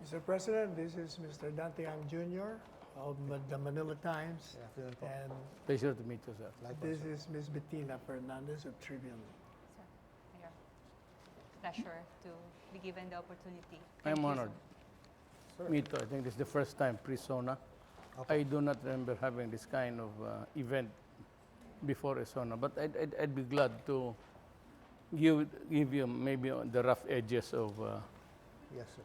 Mr. President, this is Mr. Dante Jr. of the Manila Times. Good afternoon po. And Pleasure to meet you, sir. Likewise, this is Ms. Bettina Fernandez of Tribune. Sir, Mayor, pleasure to be given the opportunity. I'm Thank you, honored. sir. Sir. Me too. I think this is the first time pre-SONA. Opo. I do not remember having this kind of event before a SONA, but I'd be glad to give you maybe the rough edges of Yes, sir.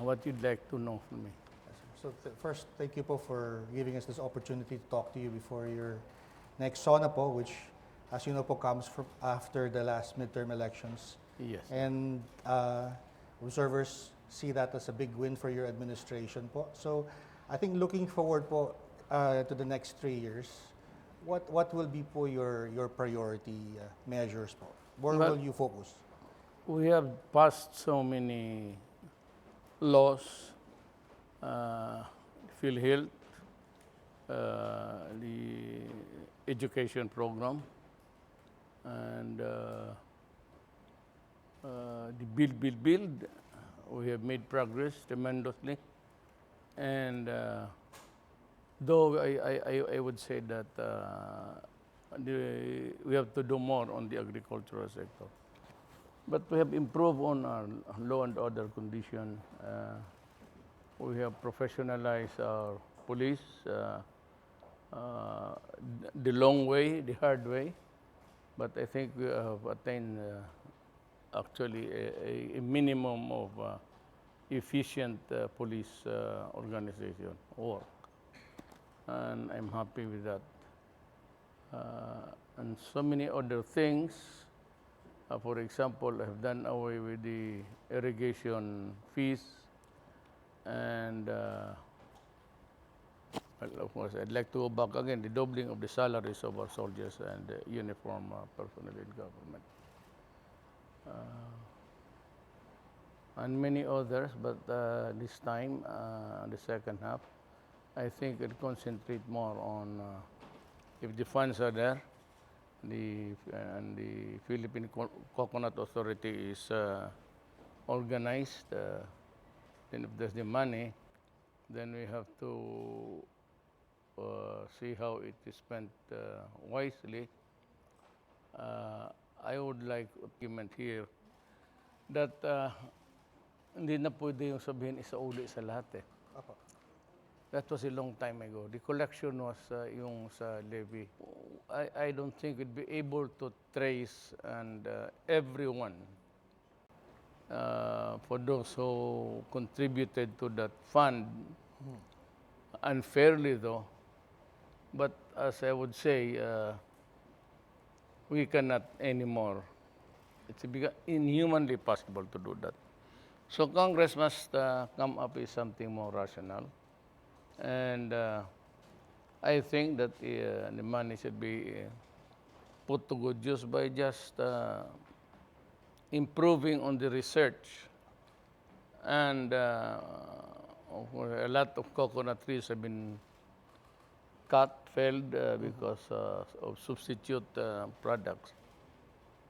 what you'd like to know from me. Yes, sir. So first, thank you po for giving us this opportunity to talk to you before your next SONA po, which, as you know po, comes from after the last midterm elections. Yes. And observers see that as a big win for your administration po. So I think looking forward po to the next 3 years, what will be po your priority measures po? Where Well, will you focus? We have passed so many laws, PhilHealth, the education program, and the build. We have made progress tremendously, and though I would say that we have to do more on the agricultural sector. But we have improved on our law and order condition. We have professionalized our police the long way, the hard way. But I think we have attained actually a minimum of efficient police organization work. And I'm happy with that. And so many other things. For example, I have done away with the irrigation fees, and well, of course, I'd like to go back again, the doubling of the salaries of our soldiers and uniform personnel in government. And many others, but this time, the second half, I think I'd concentrate more on, if the funds are there, the Philippine Coconut Authority is organized. Then if there's the money, then we have to see how it is spent wisely. I would like to document here that hindi na pwede yung sabihin isa-uli sa lahat eh. Opo. That was a long time ago. The collection was yung sa levy. I don't think we'd be able to trace and everyone for those who contributed to that fund unfairly though. But as I would say, we cannot anymore. It's inhumanly possible to do that. So Congress must come up with something more rational. And I think that the money should be put to good use by just improving on the research. And a lot of coconut trees have been cut, felled because of substitute products.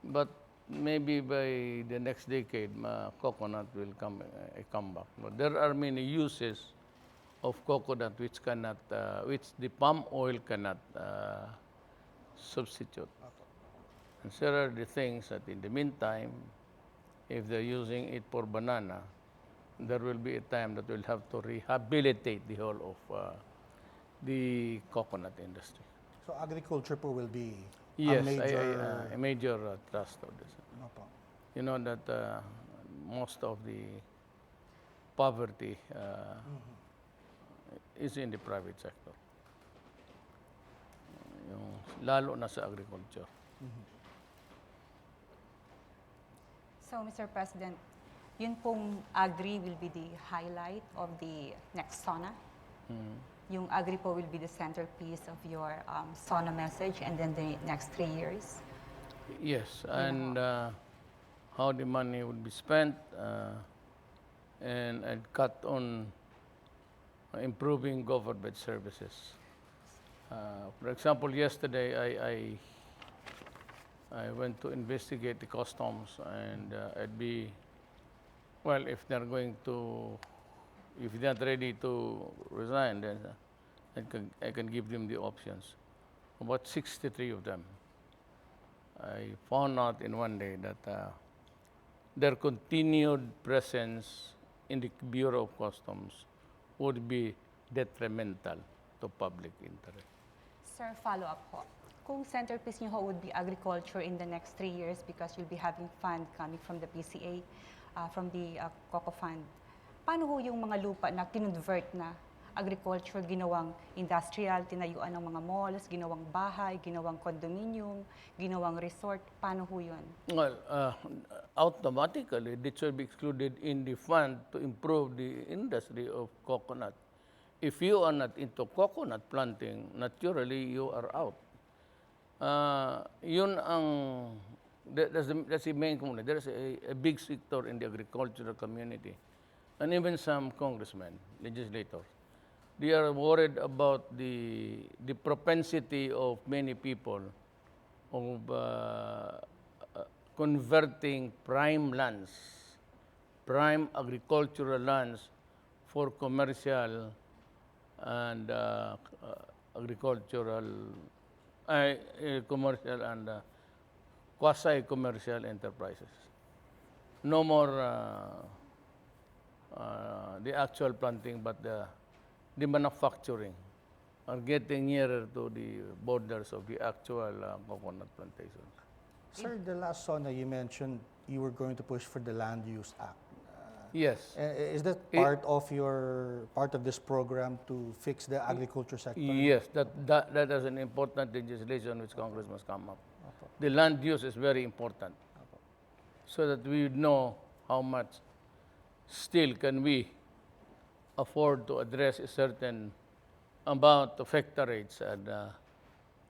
But maybe by the next decade, coconut will come back. But there are many uses of coconut which cannot, which the palm oil cannot substitute. And so there are the things that in the meantime, if they're using it for banana, there will be a time that we'll have to rehabilitate the whole of the coconut industry. So agriculture po will be Yes, a major... a major thrust of this. Opo. You know that most of the poverty is in the private sector. Yung lalo na sa agriculture. So, Mr. President, yun pong agri will be the highlight of the next SONA. Yung agri po will be the centerpiece of your SONA message and then the next 3 years. Yes, and how the money would be spent, and I'd cut on improving government services. For example, yesterday I went to investigate the customs, and I'd be, well, if they're going to if they're not ready to resign, then I can give them the options. About 63 of them. I found out in one day that their continued presence in the Bureau of Customs would be detrimental to public interest. Sir, follow-up po. Kung centerpiece niyo ho would be agriculture in the next 3 years because you'll be having fund coming from the PCA, from the COCO fund, paano ho yung mga lupa na kinonvert na agriculture, ginawang industrial, tinayuan ng mga malls, ginawang bahay, ginawang condominium, ginawang resort, paano ho yun? Well, automatically, this should be excluded in the fund to improve the industry of coconut. If you are not into coconut planting, naturally you are out. Yun ang, that's the main community. There's a big sector in the agricultural community, and even some congressmen, legislators. They are worried about the propensity of many people of converting prime lands, prime agricultural lands for commercial and commercial and quasi-commercial enterprises. No more the actual planting, but the manufacturing are getting nearer to the borders of the actual coconut plantations. Sir, the last SONA you mentioned, you were going to push for the Land Use Act. Yes. Is that part of this program to fix the agriculture sector? Yes, that is an important legislation which Congress must come up. The land use is very important, so that we know how much still can we afford to address a certain amount of hectareage, and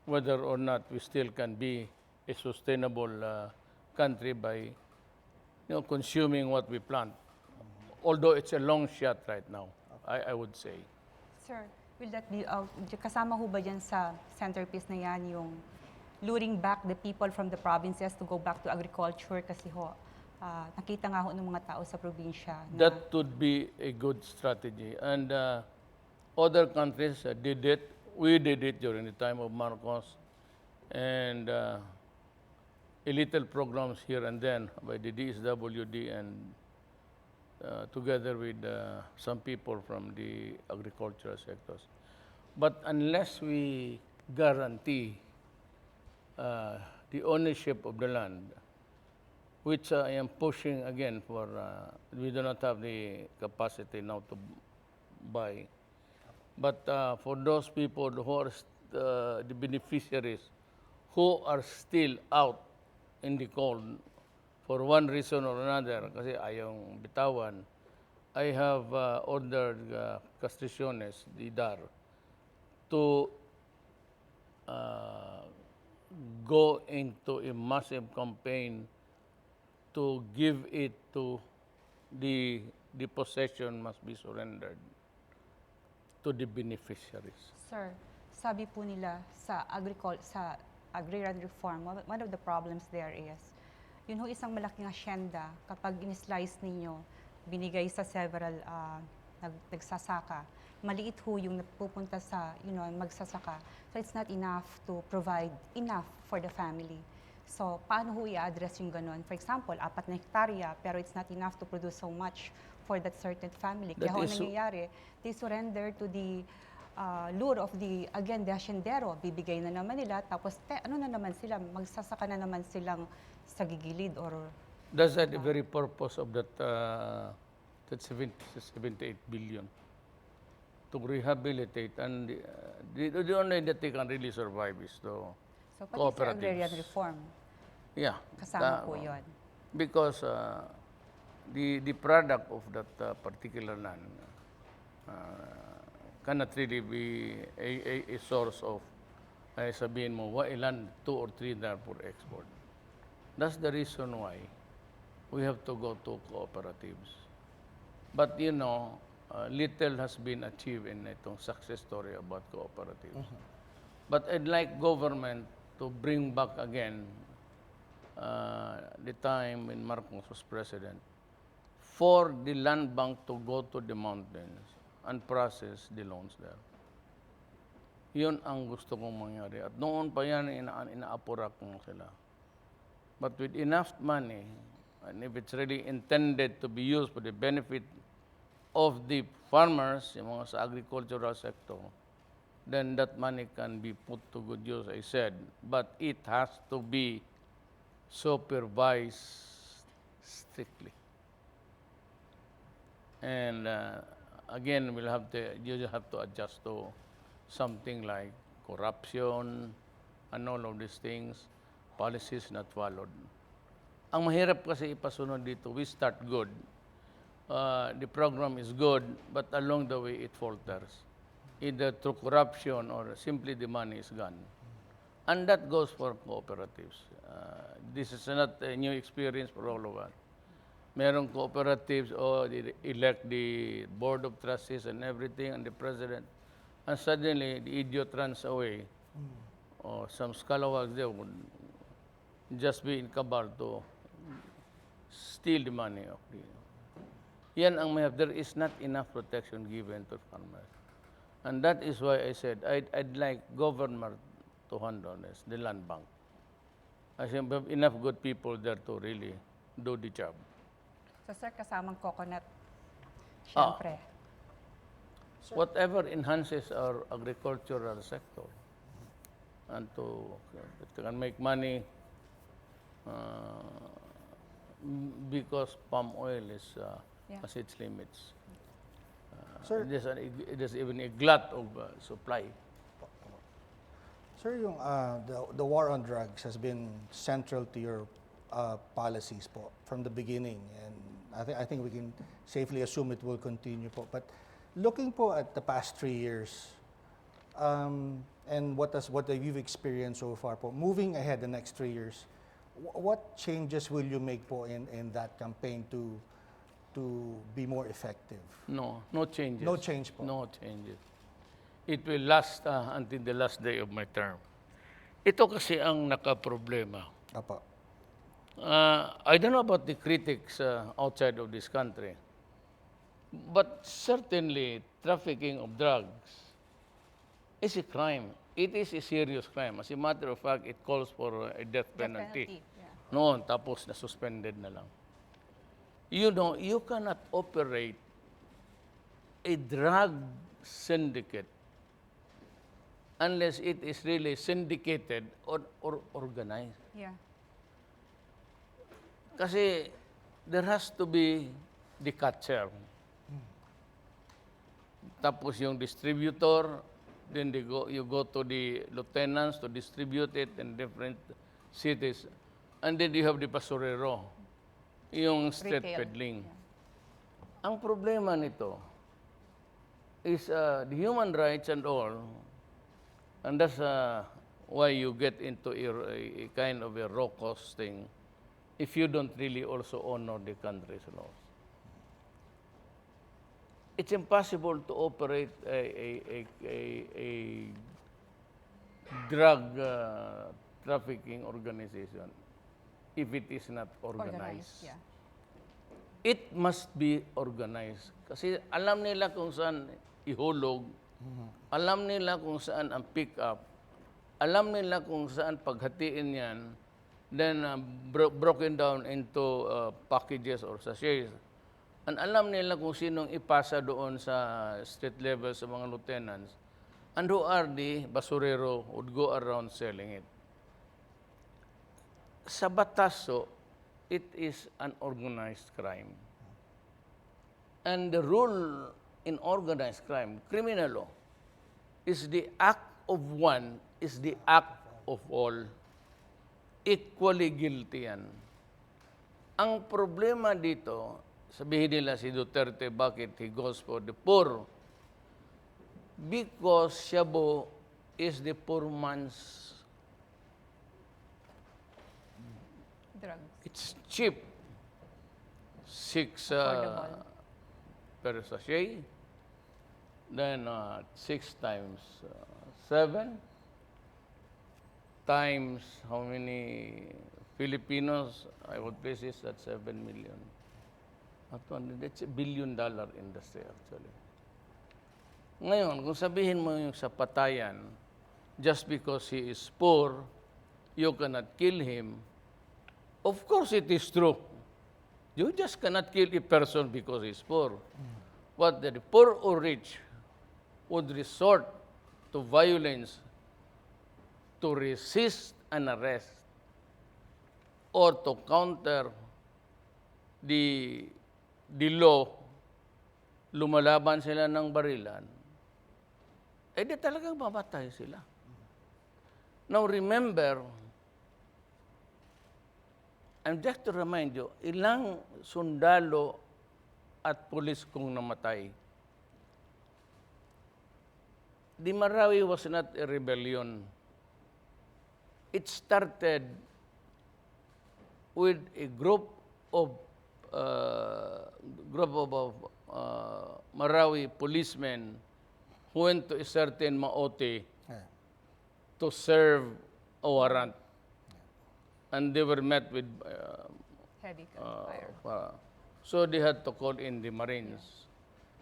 whether or not we still can be a sustainable country by consuming what we plant. Although it's a long shot right now, I would say. Sir, will that be, kasama ho ba dyan sa centerpiece na yan yung luring back the people from the provinces to go back to agriculture? Kasi ho, nakita nga ho ng mga tao sa probinsya. That would be a good strategy. And other countries did it. We did it during the time of Marcos. And a little programs here and then by the DSWD and together with some people from the agricultural sectors. But unless we guarantee the ownership of the land, which I am pushing again for, we do not have the capacity now to buy. But for those people who are the beneficiaries who are still out in the cold for one reason or another, kasi ayong bitawan, I have ordered Castriciones, the DAR, to go into a massive campaign to give it to the possession must be surrendered to the beneficiaries. Sir, sabi po nila sa agrarian reform, one of the problems there is, yun ho isang malaking asyenda kapag in-slice ninyo, binigay sa several nagsasaka, maliit ho yung napupunta sa magsasaka. So it's not enough to provide enough for the family. So paano ho i-address yung ganun? For example, 4 na hektarya, pero it's not enough to produce so much for that certain family. Kaya ho nangyayari, they surrender to the lure of the hasyendero. Bibigay na naman nila, tapos magsasaka na naman silang sa gigilid or... That's the very purpose of that 78 billion, to rehabilitate, and the only that they can really survive is to So pati sa agrarian reform, yeah, kasama po yun. because the product of that particular land cannot really be a source of, sabihin mo, ilan 2 or 3 na for export. That's the reason why we have to go to cooperatives. But little has been achieved in itong success story about cooperatives. But I'd like government to bring back again the time when Marcos was president, for the land bank to go to the mountains and process the loans there. Yun ang gusto kong mangyari. At noon pa yan, inaapurak mo sila. But with enough money, and if it's really intended to be used for the benefit of the farmers, yung mga sa agricultural sector, then that money can be put to good use, I said. But it has to be supervised strictly. And again, you just have to adjust to something like corruption and all of these things, policies not followed. Ang mahirap kasi ipasunod dito, we start good. The program is good, but along the way it falters. Either through corruption or simply the money is gone. And that goes for cooperatives. This is not a new experience for all of us. Merong cooperatives, they elect the board of trustees and everything, and the president. And suddenly, the idiot runs away. Or some scalawags there would just be in cabal to steal the money of the... Yan ang may there is not enough protection given to farmers. And that is why I said, I'd like government to handle this, the land bank. I think we have enough good people there to really do the job. So sir, kasamang coconut, syempre. Whatever enhances our agricultural sector and it can make money because palm oil is has its limits. Sir, It is even a glut of supply. Sir, yung the war on drugs has been central to your policies po from the beginning, and I think we can safely assume it will continue po. But looking po at the past 3 years, and what you've experienced so far po, moving ahead the next 3 years, what changes will you make po in that campaign to be more effective? No changes. No change po. No changes. It will last until the last day of my term. Ito kasi ang nakaproblema. Apo. I don't know about the critics outside of this country, but certainly trafficking of drugs is a crime. It is a serious crime. As a matter of fact, it calls for a death penalty. Yeah. Noon, tapos na-suspended na lang. You know, you cannot operate a drug syndicate unless it is really syndicated or organized. Yeah. Kasi there has to be the catcher. Tapos yung distributor, then you go to the lieutenants to distribute it in different cities. And then you have the basurero, yung street Retail. peddling. Yeah. Ang problema nito is the human rights and all, and that's why you get into a kind of a raucous thing if you don't really also honor the country's laws. It's impossible to operate a drug trafficking organization if it is not organized. Yeah. It must be organized. Kasi alam nila kung saan ihulog, alam nila kung saan ang pick up, alam nila kung saan paghatiin yan, then broken down into packages or sachets. And alam nila kung sinong ipasa doon sa street level sa mga lieutenants. And who are the basurero would go around selling it. Sa batas, it is an organized crime. And the rule in organized crime, criminal law, is the act of one is the act of all. Equally guilty yan. Ang problema dito, sabihin nila si Duterte, bakit he goes for the poor? Because Shabu is the poor man's. Drugs. It's cheap. 6 Affordable. per sachet. Then 6 times 7 times how many Filipinos? I would place this at 7 million. It's a $1 billion industry actually. Ngayon, kung sabihin mo yung sa patayan, just because he is poor, you cannot kill him, of course it is true. You just cannot kill a person because he's poor. But the poor or rich would resort to violence to resist an arrest or to counter the law, lumalaban sila ng barilan, eh di talagang mamatay sila. Now remember, and just to remind you, ilang sundalo at pulis kong namatay. The Marawi was not a rebellion. It started with a group of Marawi policemen who went to a certain Maote to serve a warrant. And they were met with Heavy gunfire. so they had to call in the Marines.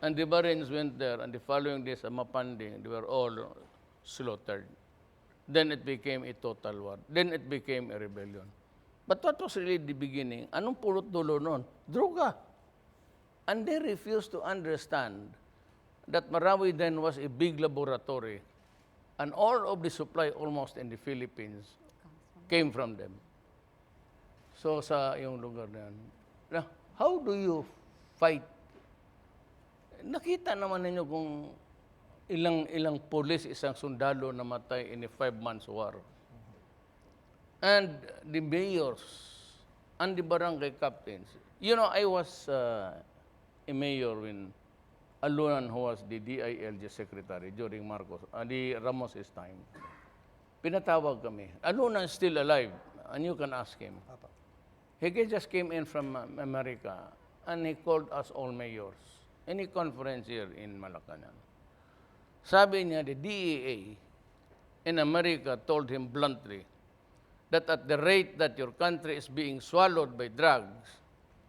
And the Marines went there, and the following day sa Mapandi, they were all slaughtered. Then it became a total war. Then it became a rebellion. But what was really the beginning? Anong pulot dulo nun? Droga. And they refused to understand that Marawi then was a big laboratory. And all of the supply almost in the Philippines came from them. So sa yung lugar na yan. Now, how do you fight? Nakita naman ninyo kung ilang police, isang sundalo namatay in a 5 months war. And the mayors and the barangay captains. You know, I was a mayor when Alunan, who was the DILG secretary during the Ramos's time. Pinatawag kami. Alunan is still alive, and you can ask him. He just came in from America, and he called us all mayors in a conference here in Malacañan. Sabi niya, the DEA in America told him bluntly that at the rate that your country is being swallowed by drugs,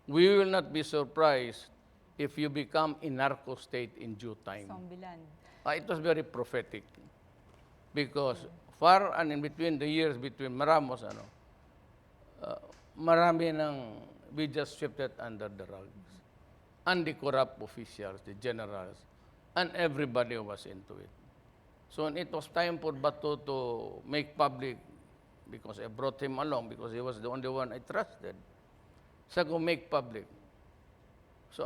we will not be surprised if you become a narco state in due time. Zombieland. It was very prophetic because far and in between the years between Maramos, marami nang we just shifted under the rugs. And the corrupt officials, the generals, and everybody was into it. So it was time for Bato to make public, because I brought him along because he was the only one I trusted. Sabi ko, make public. So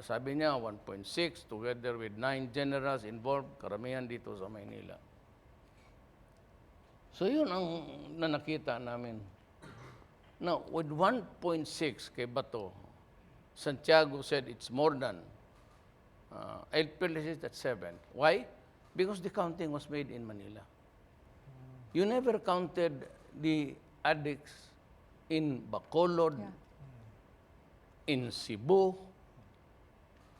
sabi niya, 1.6 together with 9 generals involved, karamihan dito sa Manila. So yun ang nakita namin. Now, with 1.6 kay Bato, Santiago said it's more than. I'll place it at 7. Why? Because the counting was made in Manila. You never counted the addicts in Bacolod, in Cebu,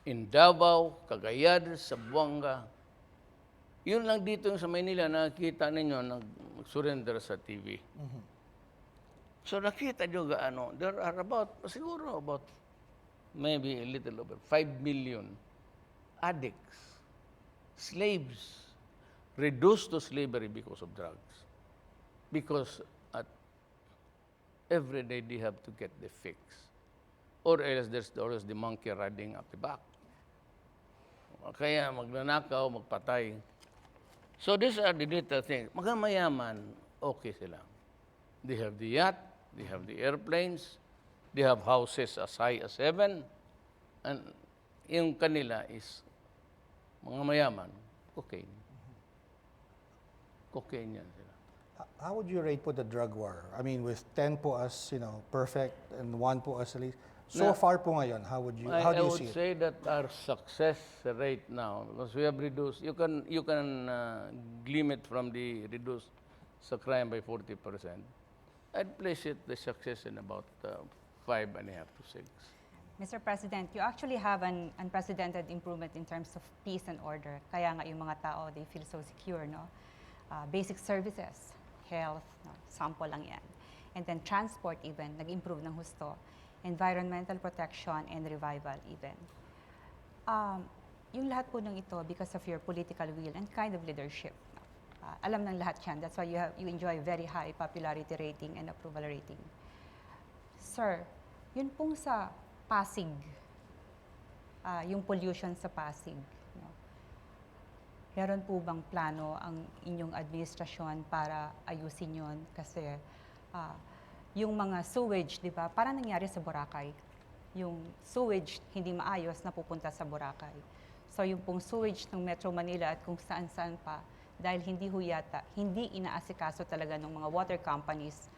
in Davao, Cagayan, Zamboanga. Yun lang dito sa Manila, nakita ninyo, nag-surrender sa TV. So nakita nyo gaano, there are siguro about maybe a little over 5 million addicts, slaves, reduced to slavery because of drugs. Because every day they have to get the fix. Or else there's always the monkey riding up the back. Kaya magnanakaw, magpatay. So these are the little things. Mga mayaman, okay sila. They have the yacht, they have the airplanes, they have houses as high as 7, and yung kanila is mga mayaman, cocaine. Cocaine yan sila. How would you rate po the drug war? I mean, with 10 po as, perfect and 1 po as least. So far po ngayon, how do you see it? I would say that our success rate now, because we have reduced, you can glean it from the reduced sa crime by 40%. I'd place it the success in about 5.5 to 6. Mr. President, you actually have an unprecedented improvement in terms of peace and order. Kaya nga yung mga tao, they feel so secure, no? Basic services, health, no? Sample lang yan. And then transport even, nag-improve ng husto. environmental protection, and revival even. Yung lahat po ng ito because of your political will and kind of leadership. Alam ng lahat yan. That's why you enjoy very high popularity rating and approval rating. Sir, yun pong sa Pasig, yung pollution sa Pasig, no? Meron po bang plano ang inyong administrasyon para ayusin yun? Kasi yung mga sewage, di ba, parang nangyari sa Boracay. Yung sewage hindi maayos na pupunta sa Boracay. So yung pong sewage ng Metro Manila at kung saan-saan pa, dahil hindi ho yata, hindi inaasikaso talaga ng mga water companies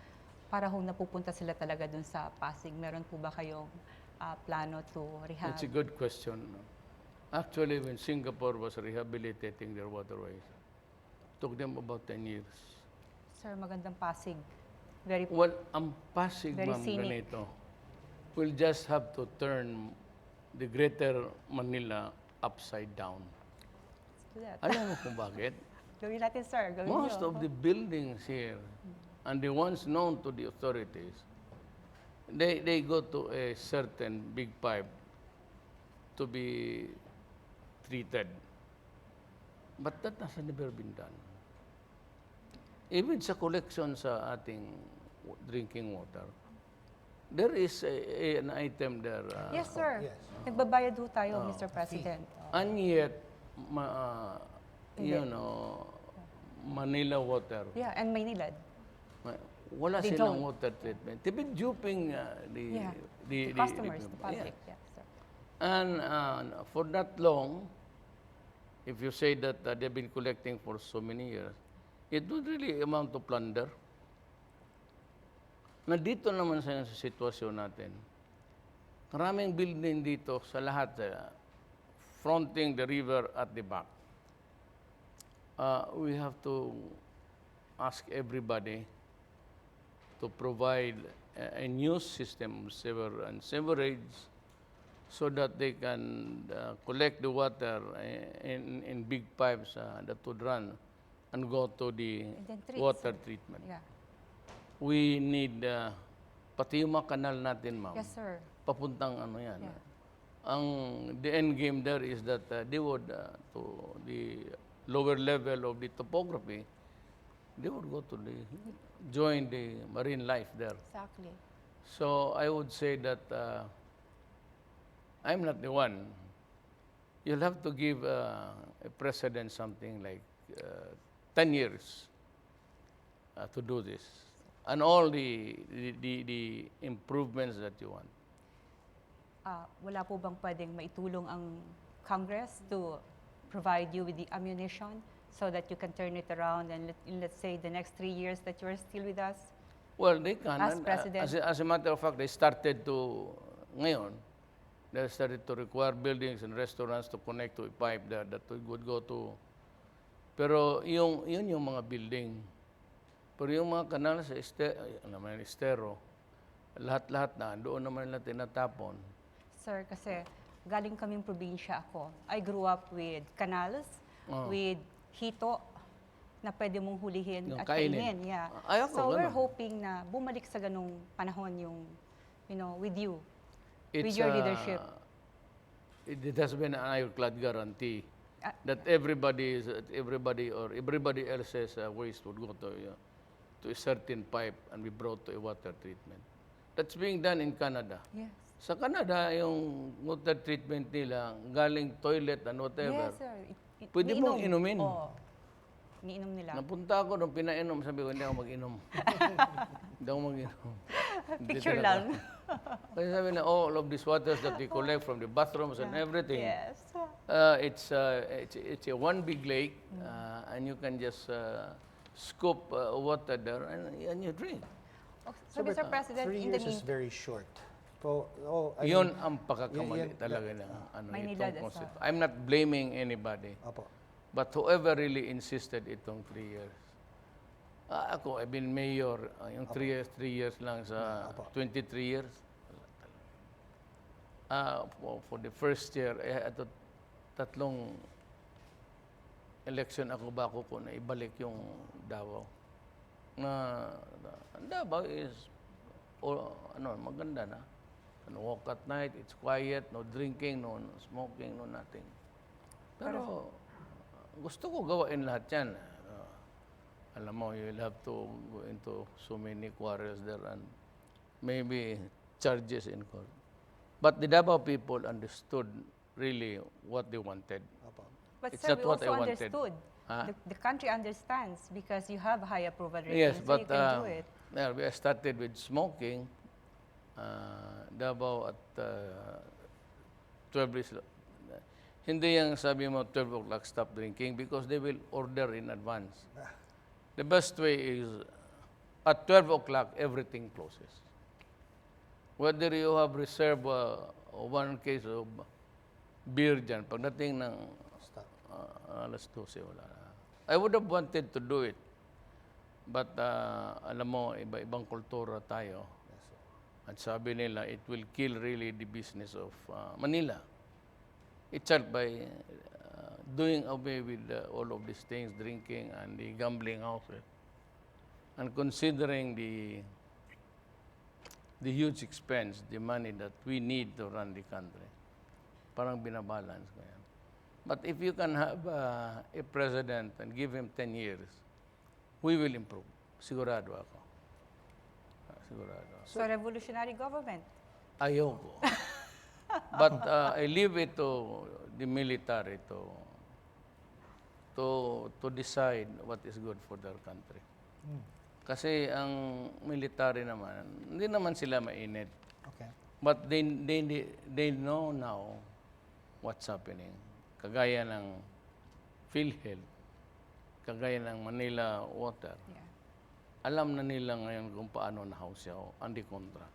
para ho napupunta sila talaga dun sa Pasig. Meron po ba kayong plano to rehab? It's a good question. Actually, when Singapore was rehabilitating their waterways, took them about 10 years. Sir, magandang Pasig. Very Well, ang Pasig, Very ma'am, scenic. ganito. We'll just have to turn the greater Manila upside down. Let's do that. Alam mo kung bakit? Gawin natin, sir. Gawin Most niyo. of the buildings here, and the ones known to the authorities, they go to a certain big pipe to be treated. But that has never been done. Even sa collection sa ating drinking water, there is an item there. Yes, sir. yes. Nagbabayad ho tayo, Mr. President. And yet, you know, Manila water, Yeah, and Maynilad. wala They silang don't. water treatment. They've been duping Yeah. the Customers, the people. public. Yeah. Yeah, sir. And for that long, if you say that they've been collecting for so many years, it would really amount to plunder. Nandito naman sa sitwasyon natin, maraming building dito sa lahat, fronting the river at the back. We have to ask everybody to provide a new system of sewer and sewerage so that they can collect the water in big pipes that would run and go to the And then treat, water sir. treatment. Yeah. We need, pati yung mga kanal natin, ma'am, Yes, sir. papuntang ano yan. Yeah. The end game there is that they would, to the lower level of the topography, they would go to join the marine life there. Exactly. So I would say that I'm not the one. You'll have to give a president something like 10 years to do this. And all the improvements that you want. Wala po bang pwedeng maitulong ang Congress to provide you with the ammunition so that you can turn it around and let's say the next 3 years that you're still with us? Well, they can. As And, president. as a matter of fact, they started to, ngayon, they started to require buildings and restaurants to connect to a pipe there that would go to. Pero yun yung mga building. Pero yung mga kanal sa estero, lahat-lahat na, doon naman nila tinatapon. Sir, kasi galing kaming probinsya ako. I grew up with canals, with hito, na pwede mong hulihin Yung at kainin. kainin. Yeah. Ay, ako, So we're ganun. hoping na bumalik sa ganung panahon yung, with you, with It's, your leadership. It has been an ironclad guarantee Ah, that everybody else's waste would go to a certain pipe and be brought to a water treatment. That's being done in Canada. Yes. Sa Canada, yung water treatment nila, galing toilet and whatever. Yes, sir. Pwede mong Iniinom. inumin. Oo. Iniinom nila. Napunta ako nung pinainom, sabi ko, hindi ako mag-inom. Hindi ako mag-inom. Hindi Picture talaga. lang. Kasi sabi na, all of these waters that we collect from the bathrooms and everything, Yes. it's a one big lake, and you can just scoop water there and you drink. So, Mr. President, 3 in the years is meantime, very short. So, I Yun mean, ang pagkakamali yun- talaga ng Maynila, itong that's concept. I'm not blaming anybody, Opo. but whoever really insisted itong 3 years. Ako, I've been mayor, yung 3 years lang sa Opo. 23 years. For the first year, tatlong election ako bago ko na ibalik yung Davao. Davao is maganda na. can walk at night, it's quiet, no drinking, no smoking, no nothing. Pero gusto ko gawain lahat yan. Alam mo, you'll have to go into so many quarrels there and maybe charges in court. But the Davao people understood really what they wanted. But It's sir, not we what I also wanted. understood. Huh? The country understands because you have high approval rating, Yes, so but you can do it. yeah, we started with smoking. Davao at 12 is... Hindi yung sabi mo 12 o'clock stop drinking because they will order in advance. The best way is at 12 o'clock everything closes. Whether you have reserved one case of beer dyan, pagdating ng alas 12, wala na. I would have wanted to do it. But alam mo, iba-ibang kultura tayo. At sabi nila, it will kill really the business of Manila. It started by doing away with all of these things, drinking and the gambling houses. And considering the huge expense, the money that we need to run the country. Parang binabalance ko yan. But if you can have a president and give him 10 years, we will improve. Sigurado ako. Sigurado ako. So revolutionary government. Ayoko. But I leave it to the military to decide what is good for their country. Kasi ang military naman, hindi naman sila mainit. Okay. But they know now what's happening. Kagaya ng PhilHealth, kagaya ng Manila Water. Yeah. Alam na nila ngayon kung paano na-house yaw, andi kontra.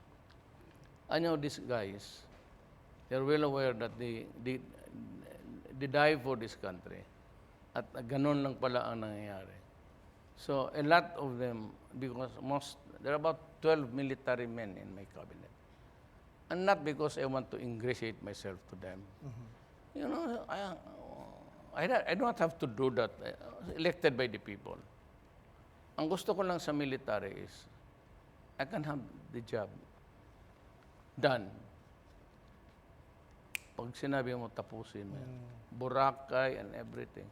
I know these guys, they're well aware that they die for this country. At ganun lang pala ang nangyayari. So, a lot of them, because there are about 12 military men in my cabinet. And not because I want to ingratiate myself to them. You know, I don't have to do that. Elected by the people. Ang gusto ko lang sa military is, I can have the job done. Pag sinabi mo, tapusin mo yan. Boracay and everything.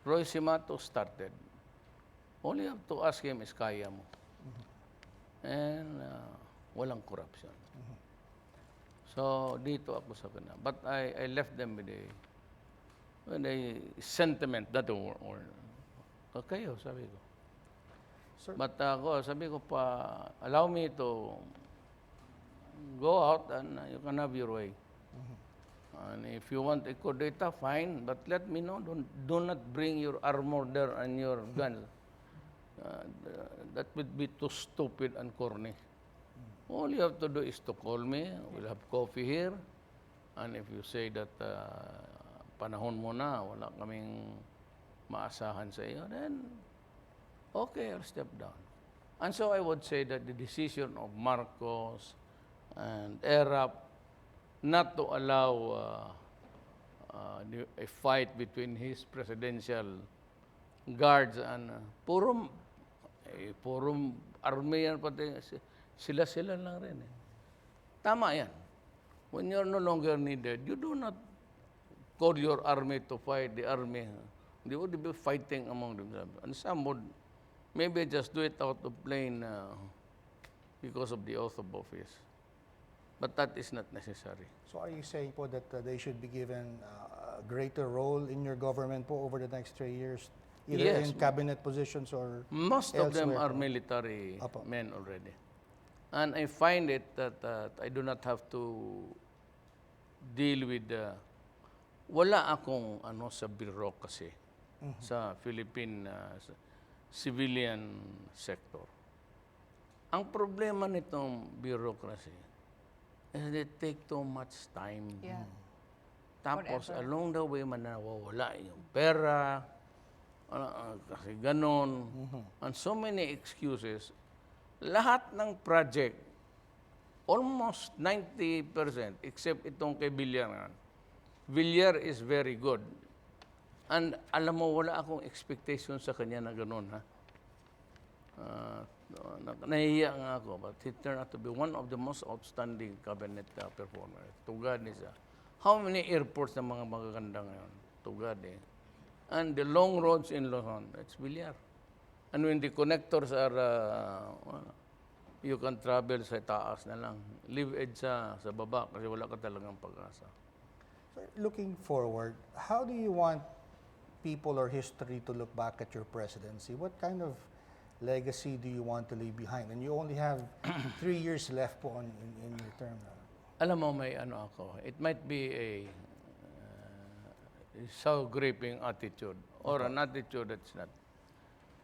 Roy Simato started. All you have to ask him is, kaya mo. And walang corruption. So, dito ako sa kanya. But I left them with a sentiment that or kayo, sabi ko. Sir? But ako, sabi ko pa, allow me to go out and you can have your way. And if you want a kudeta, fine, but let me know. Do not bring your armor there and your guns. That would be too stupid and corny. All you have to do is to call me. We'll have coffee here. And if you say that panahon mo na, wala kaming maasahan sa iyo, then okay, I'll step down. And so I would say that the decision of Marcos and ERAP not to allow a fight between his presidential guards and puro army yan pati, sila lang rin. Tama yan. When you're no longer needed, you do not call your army to fight the army. They would be fighting among themselves. And some would maybe just do it out of plain because of the oath of office. But that is not necessary. So are you saying po that they should be given a greater role in your government po over the next 3 years? Either Yes. in cabinet positions or Most of them elsewhere are po? military Apo. men already. And I find it that I do not have to deal with wala akong sa bureaucracy sa Philippine civilian sector. Ang problema nitong bureaucracy is they take too much time. Yeah. Tapos Forever. along the way manawawala yung pera, kasi ganon, and so many excuses. Lahat ng project, almost 90%, except itong kay Villar. Villar is very good. And alam mo, wala akong expectation sa kanya na ganon, ha? Nahihiya nga ako, but he turned out to be one of the most outstanding cabinet performers. Tugad ni siya. How many airports na mga magaganda ngayon? Tugad eh. And the long roads in Luzon, it's bilyar. And when the connectors are, you can travel sa taas na lang. Leave edge sa baba kasi wala ka talagang pag-asa. So, looking forward, how do you want people or history to look back at your presidency? What kind of legacy do you want to leave behind? And you only have 3 years left po in your term now. Alam mo, may ano ako. It might be a soul-gripping attitude or an attitude that's not.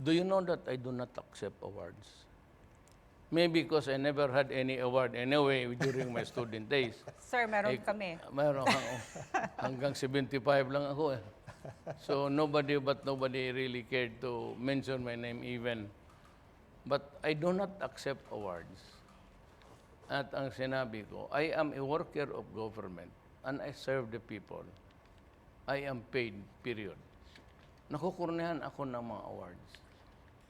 Do you know that I do not accept awards? Maybe because I never had any award anyway during my student days. Sir, meron kami. Mayroon hanggang 75 lang ako eh. So nobody really cared to mention my name even. But I do not accept awards. At ang sinabi ko, I am a worker of government and I serve the people. I am paid, period. Nakukurnihan ako ng mga awards.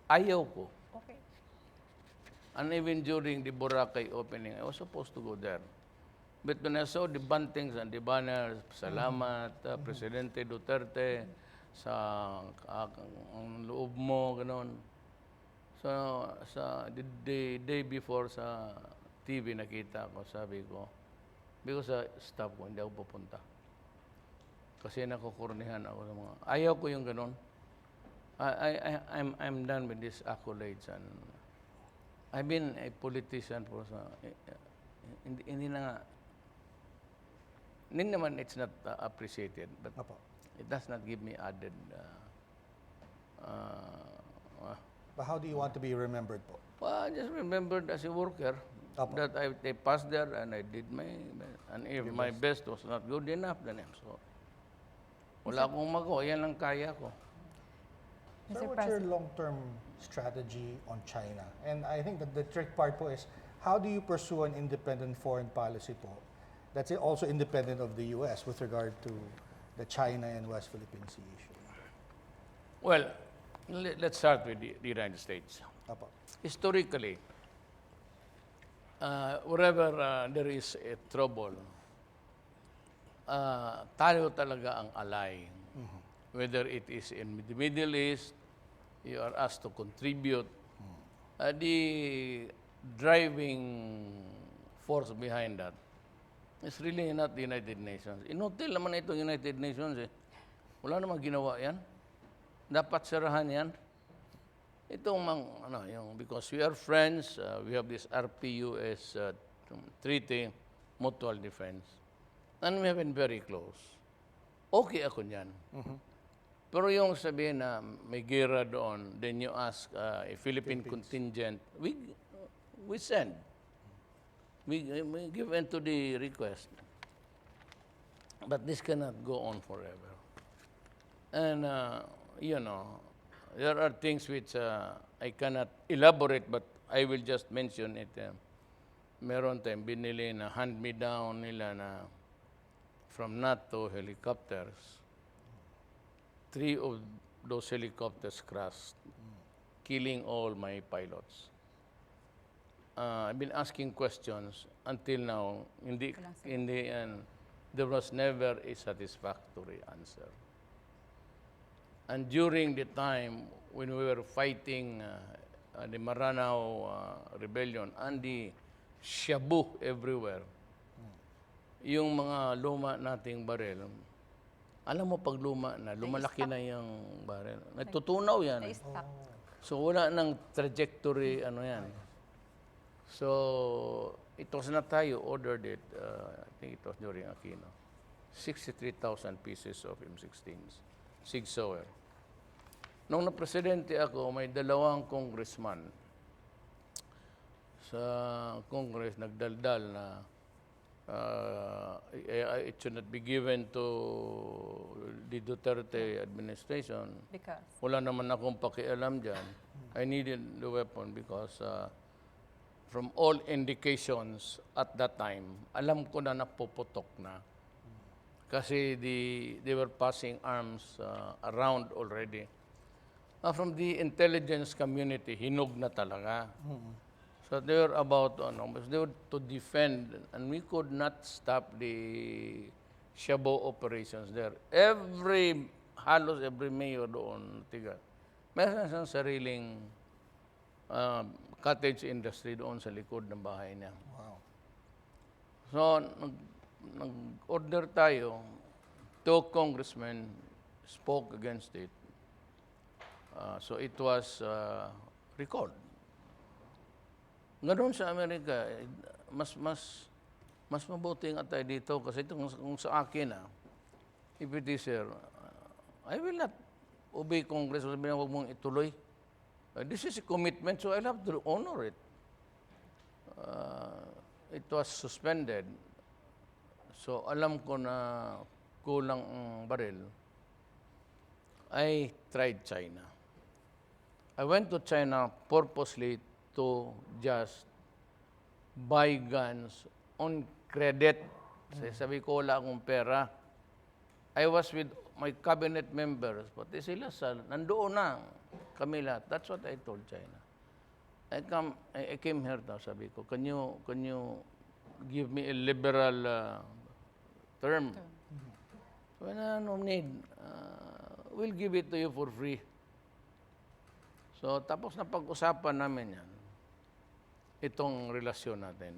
Ayaw ko. Okay. And even during the Boracay opening, I was supposed to go there. But when I saw the bantings and the banners, salamat, Presidente Duterte, sa ang loob mo, gano'n. So, the day before sa TV nakita ko, sabi ko, because sa staff ko, hindi ako pupunta. Kasi nakukurnihan ako sa mga, ayaw ko yung gano'n. I'm done with these accolades and I've been a politician for hindi naman it's not appreciated, but it does not give me added. But how do you want to be remembered po? Well, I just remembered as a worker that I passed there and I did my best. And if my best was not good enough, then so wala akong magawa, yan lang kaya ko. Sir, what's your long-term strategy on China? And I think that the trick part po is, how do you pursue an independent foreign policy po that's also independent of the U.S. with regard to the China and West Philippine Sea issue? Well, let's start with the United States. Apo. Historically, wherever there is a trouble, tayo talaga ang ally. Whether it is in the Middle East, you are asked to contribute. The driving force behind that is really not the United Nations. Inutil naman ito United Nations eh. Wala namang ginawa yan. Dapat sarahan yan. Itong because we are friends, we have this RPUS treaty, mutual defense, and we have been very close. Okay ako niyan. Pero yung sabihin na may gera doon, then you ask a Philippine contingent, we send. We give in to the request. But this cannot go on forever. And, there are things which I cannot elaborate, but I will just mention it. Meron tayong binili na hand-me-down nila na from NATO helicopters. 3 of those helicopters crashed, killing all my pilots. I've been asking questions until now. And there was never a satisfactory answer. And during the time when we were fighting the Maranao rebellion and the shabu everywhere, yung mga luma nating baril, alam mo pag luma na, lumalaki na yung baril. Natutunaw yan. So wala nang trajectory, yan. So it was not tayo ordered it, I think it was during Aquino. 63,000 pieces of M16s, Sig Sauer. Nung na-presidente ako, may 2 congressman sa Congress nagdaldal na it should not be given to the Duterte administration. Because? Wala naman akong pakialam dyan. I needed the weapon because from all indications at that time, alam ko na napuputok na. Kasi they were passing arms around already. From the intelligence community, hinog na talaga. So they were about they were to defend, and we could not stop the Shabu operations there. Halos every mayor doon, tiga, meron siyang sariling cottage industry doon sa likod ng bahay niya. Wow. So, nag-order tayo. 2 congressmen spoke against it. So it was recalled. Ngayon sa Amerika, mas mabuting atay dito kasi ito kung sa akin if it is I will not obey Congress. Sabi na huwag mong ituloy. This is a commitment, so I'll have to honor it. It was suspended. So alam ko na kulang ang baril. I tried China. I went to China purposely to just buy guns on credit. Sabi ko, wala akong pera. I was with my cabinet members, pati sila nandoon na kami lahat. That's what I told China. I came here now, sabi ko, can you give me a liberal term? Well, no need. We'll give it to you for free. So, tapos na pag-usapan namin yan, itong relasyon natin.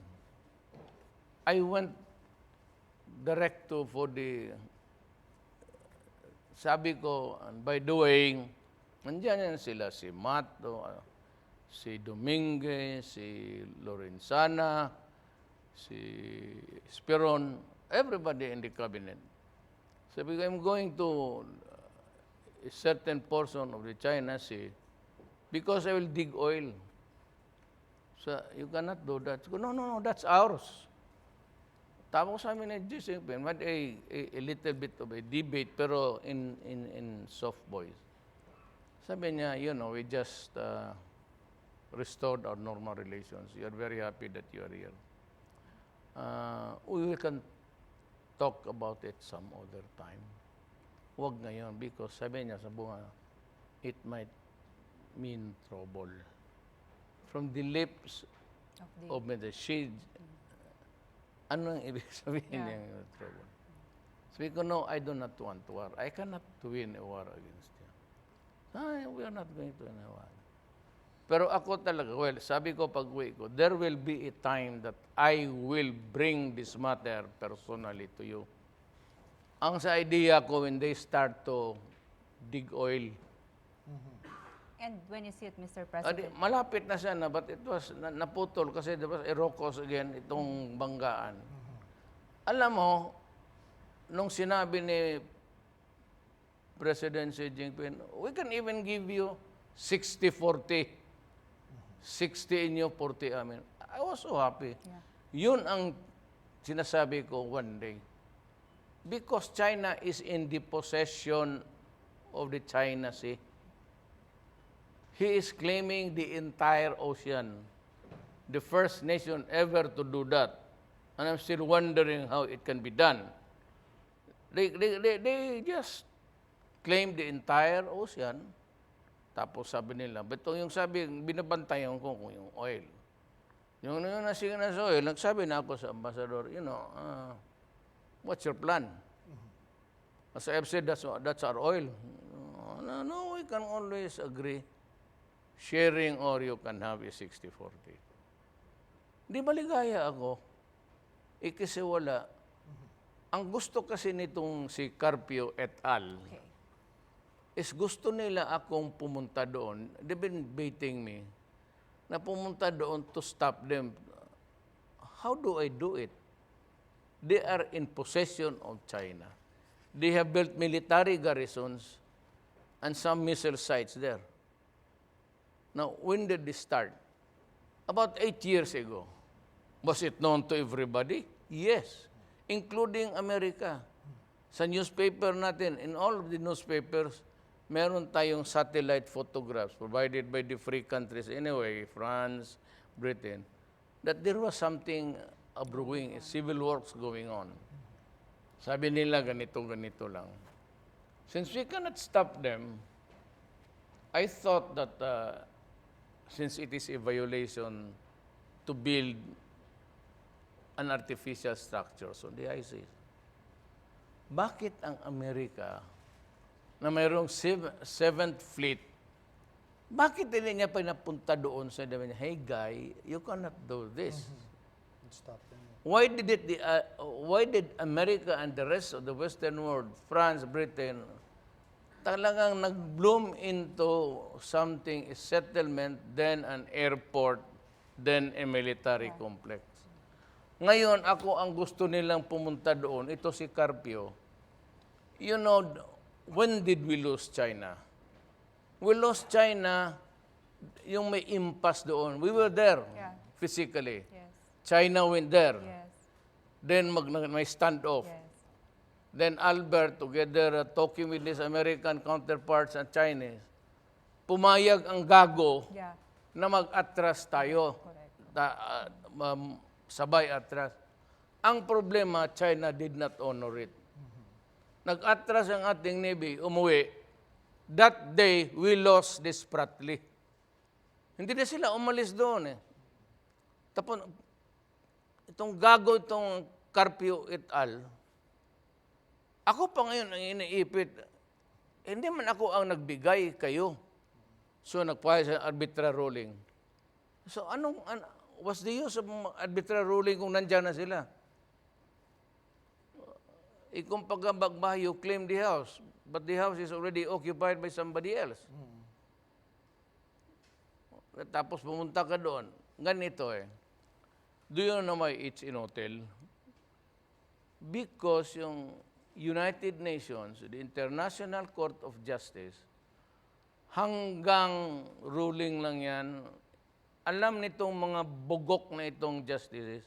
I went direct for the, sabi ko, and by the way, nandiyan yan sila, si Mato, si Dominguez, si Lorenzana, si Speron, everybody in the cabinet. Sabi ko, I'm going to a certain portion of the China Sea because I will dig oil. So, you cannot do that. So, no, that's ours. Tapos sa amin na Jason, had a little bit of a debate, pero in soft voice. Sabi niya, we just restored our normal relations. You are very happy that you are here. We can talk about it some other time. Huwag ngayon because sabi niya sa bunga, it might mean trouble. From the lips of the shade, ano ang ibig sabihin niya trouble? Sabi ko, no, I do not want war. I cannot win a war against you. We are not going to win a war. Pero ako talaga, sabi ko pag-uwi ko, there will be a time that I will bring this matter personally to you. Ang sa idea ko, when they start to dig oil. And when you see it, Mr. President? Malapit na siya but it was naputol kasi there was Irocos again, itong banggaan. Alam mo, nung sinabi ni President Xi Jinping, we can even give you 60-40. 60 inyo, 40 amin. I was so happy. Yeah. Yun ang sinasabi ko one day. Because China is in the possession of the China Sea. He is claiming the entire ocean. The first nation ever to do that. And I'm still wondering how it can be done. They just claim the entire ocean. Tapos sabi nila, beto yung sabi, binabantayan ko kung yung oil. Yung nasing na sa oil, nagsabi na ako sa ambassador, what's your plan? As I've said, that's our oil. No, we can always agree. Sharing or you can have a 60-40. Di maligaya ako. Kasi wala. Ang gusto kasi nitong si Carpio et al. Is gusto nila akong pumunta doon. They've been baiting me na pumunta doon to stop them. How do I do it? They are in possession of China. They have built military garrisons and some missile sites there. Now, when did this start? About 8 years ago. Was it known to everybody? Yes, including America. Sa newspaper natin, in all of the newspapers, meron tayong satellite photographs provided by the free countries anyway, France, Britain, that there was something brewing, civil wars going on. Sabi nila, ganito lang. Since we cannot stop them, I thought that since it is a violation to build an artificial structure on the ISIS, bakit ang Amerika na mayroong Seventh Fleet, bakit hindi niya pinapunta doon sa sabi niya, hey guy, you cannot do this. Stop them. Why did America and the rest of the Western world, France, Britain, talagang nag-bloom into something, a settlement, then an airport, then a military complex. Ngayon, ako ang gusto nilang pumunta doon, ito si Carpio. You know, when did we lose China? We lost China, yung may impasse doon. We were there physically. Yes. China went there. Yes. Then may standoff. Yes. Then Albert, together talking with his American counterparts and Chinese, pumayag ang gago Yeah. na mag-atras tayo. Correct. Sabay atras. Ang problema, China did not honor it. Nag-atras ang ating Navy, umuwi. That day, we lost desperately. Hindi na sila umalis doon eh. Tapos, itong gago, itong Carpio et al., ako pa ngayon ang iniipit, hindi man ako ang nagbigay kayo. So, nagpahal sa arbitral ruling. So, what's the use of arbitral ruling kung nandyan na sila? Kung pagkabagbaha, you claim the house, but the house is already occupied by somebody else. Tapos pumunta ka doon. Ganito eh. Do you know why it's in hotel? Because yung United Nations, the International Court of Justice, hanggang ruling lang yan, alam nitong mga bugok na itong justices,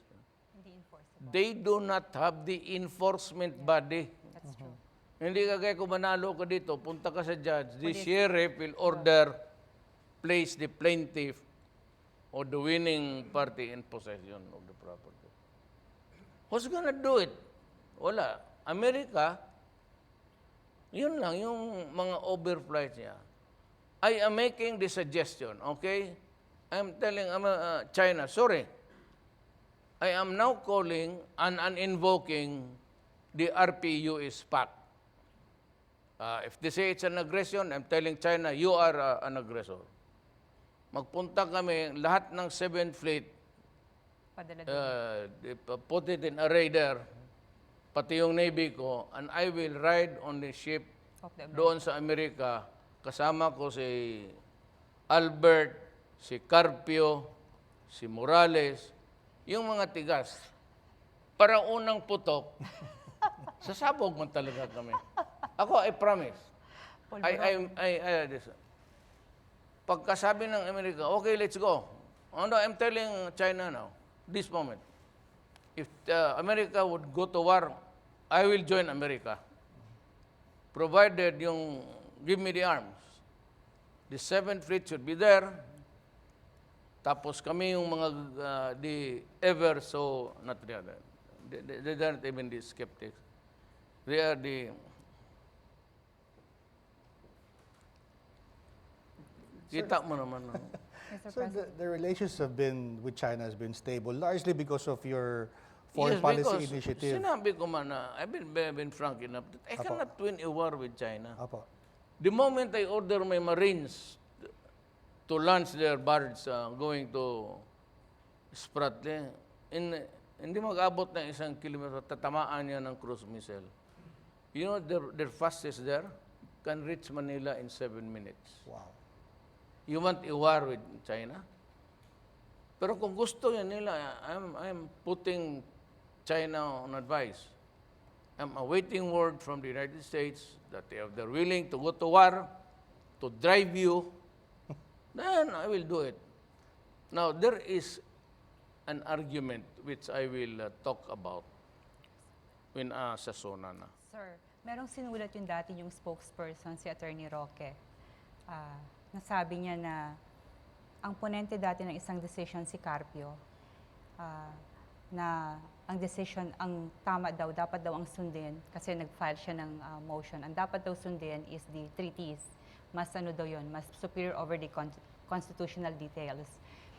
Hindi enforceable. they do not have the enforcement body. That's true. Hindi kagaya kung manalo ka dito, punta ka sa judge, the sheriff will order, place the plaintiff or the winning party in possession of the property. Who's gonna do it? Wala. Amerika, yun lang, yung mga overflights niya. I am making the suggestion, okay? I'm telling China, sorry, I am now calling and invoking the RPU's pact. If they say it's an aggression, I'm telling China, you are an aggressor. Magpunta kami, lahat ng 7th Fleet, Padala doon. put it in array there, pati yung Navy ko, and I will ride on the ship Of the doon sa Amerika. Kasama ko si Albert, si Carpio, si Morales, yung mga tigas. Para unang putok, sasabog man talaga kami. Ako, I promise. Pagkasabi ng Amerika, okay, let's go. No, I'm telling China now, this moment, if America would go to war, I will join America. Provided yung, give me the arms. The 7th Fleet should be there. Tapos kami yung mga, the ever so, not the other, they aren't even the skeptics. They are the, kita mo naman. Mr. So President. the relations have been with China has been stable, largely because of your foreign Yes, policy because initiative. Sinabi ko man na, I've been frank enough that I cannot win a war with China. Apo. The moment I order my Marines to launch their birds going to Spratly, hindi mag-abot ng 1 kilometro, tatamaan niya ng cruise missile. You know, their fastest there can reach Manila in 7 minutes. Wow. You want a war with China? Pero kung gusto yan nila, I'm putting China on advice. I'm awaiting word from the United States that if they're willing to go to war, to drive you, then I will do it. Now, there is an argument which I will talk about when sa SONA na. Sir, merong sinulat yung dati yung spokesperson, si Attorney Roque. Nasabi niya na ang ponente dati ng isang decision si Carpio, na ang decision, ang tama daw, dapat daw ang sundin, kasi nag-file siya ng motion, ang dapat daw sundin is the treaties mas ano daw yun, mas superior over the constitutional details.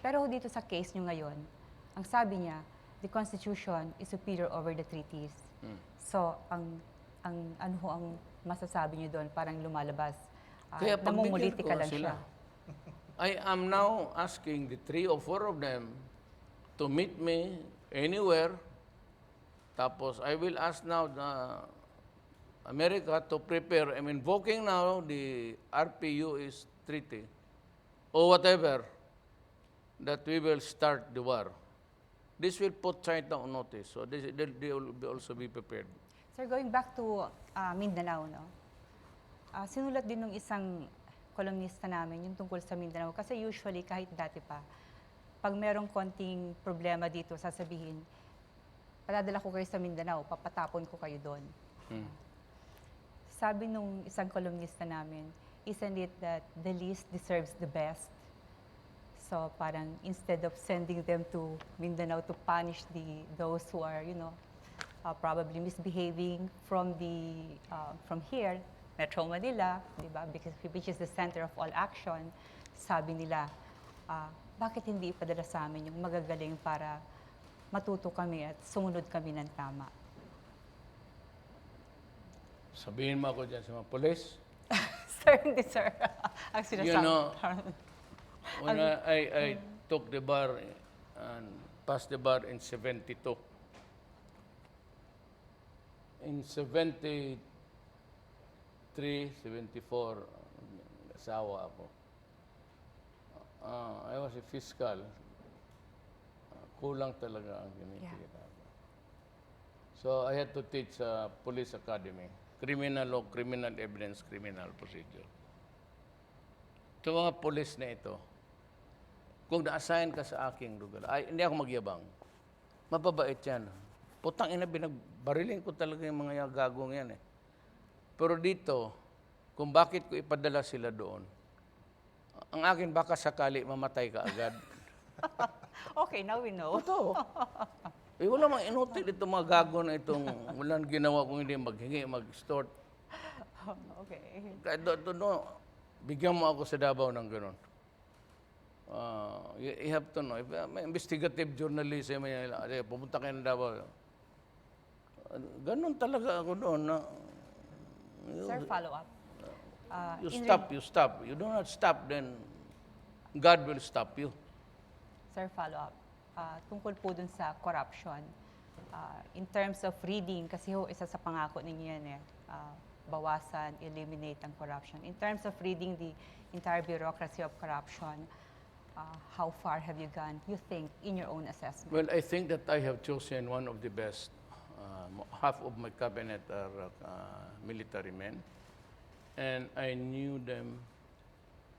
Pero dito sa case nyo ngayon, ang sabi niya, the Constitution is superior over the treaties. So, ang masasabi niyo doon, parang lumalabas. Kaya pagbigyan namumuliti ka ko lang sila. siya. I am now asking the 3 or 4 of them to meet me anywhere. Tapos I will ask now the America to prepare. I'm invoking now the RPU's treaty or whatever that we will start the war. This will put China on notice. So they will also be prepared. Sir, going back to Mindanao, no? Sinulat din ng isang kolumnista namin yung tungkol sa Mindanao. Kasi usually, kahit dati pa, pag merong konting problema dito, sasabihin, padadala ko kayo sa Mindanao, papatapon ko kayo doon. Sabi nung isang kolumnista namin, isn't it that the least deserves the best? So parang instead of sending them to Mindanao to punish those who are, probably misbehaving from here, Metro Manila, di ba? Which is the center of all action, sabi nila, bakit hindi ipadala sa amin yung magagaling para matuto kami at sumunod kami ng tama? Sabihin mo ako dyan sa mga police. Sir, hindi sir. Ang sinasabi. You know, when I took the bar and passed the bar in 72. In 73, 74, asawa ako. I was a fiscal. Kulang talaga ang kinikita ko. So I had to teach police academy. Criminal law, criminal evidence, criminal procedure. Ito mga police na ito, kung na-assign ka sa aking lugar, hindi ako magyabang. Mapabait yan. Putang ina, binagbariling ko talaga yung mga gagong yan eh. Pero dito, kung bakit ko ipadala sila doon, ang akin baka sakali mamatay ka agad. Okay, now we know. Ito. Wala mang inutil itong mga gago na itong walang ginawa kung hindi maghingi, mag-extort. Okay. Kahit bigyan mo ako sa Davao ng gano'n. You have to know. May investigative journalism, pumunta kayo ng Davao. Ganon talaga ako doon. Sir, follow up. You stop. You do not stop, then God will stop you. Sir, follow up. Tungkol po dun sa corruption. In terms of reading, kasi isa sa pangako ninyo yan bawasan, eliminate ang corruption. In terms of reading the entire bureaucracy of corruption, how far have you gone, you think, in your own assessment? Well, I think that I have chosen one of the best. Half of my cabinet are military men. And I knew them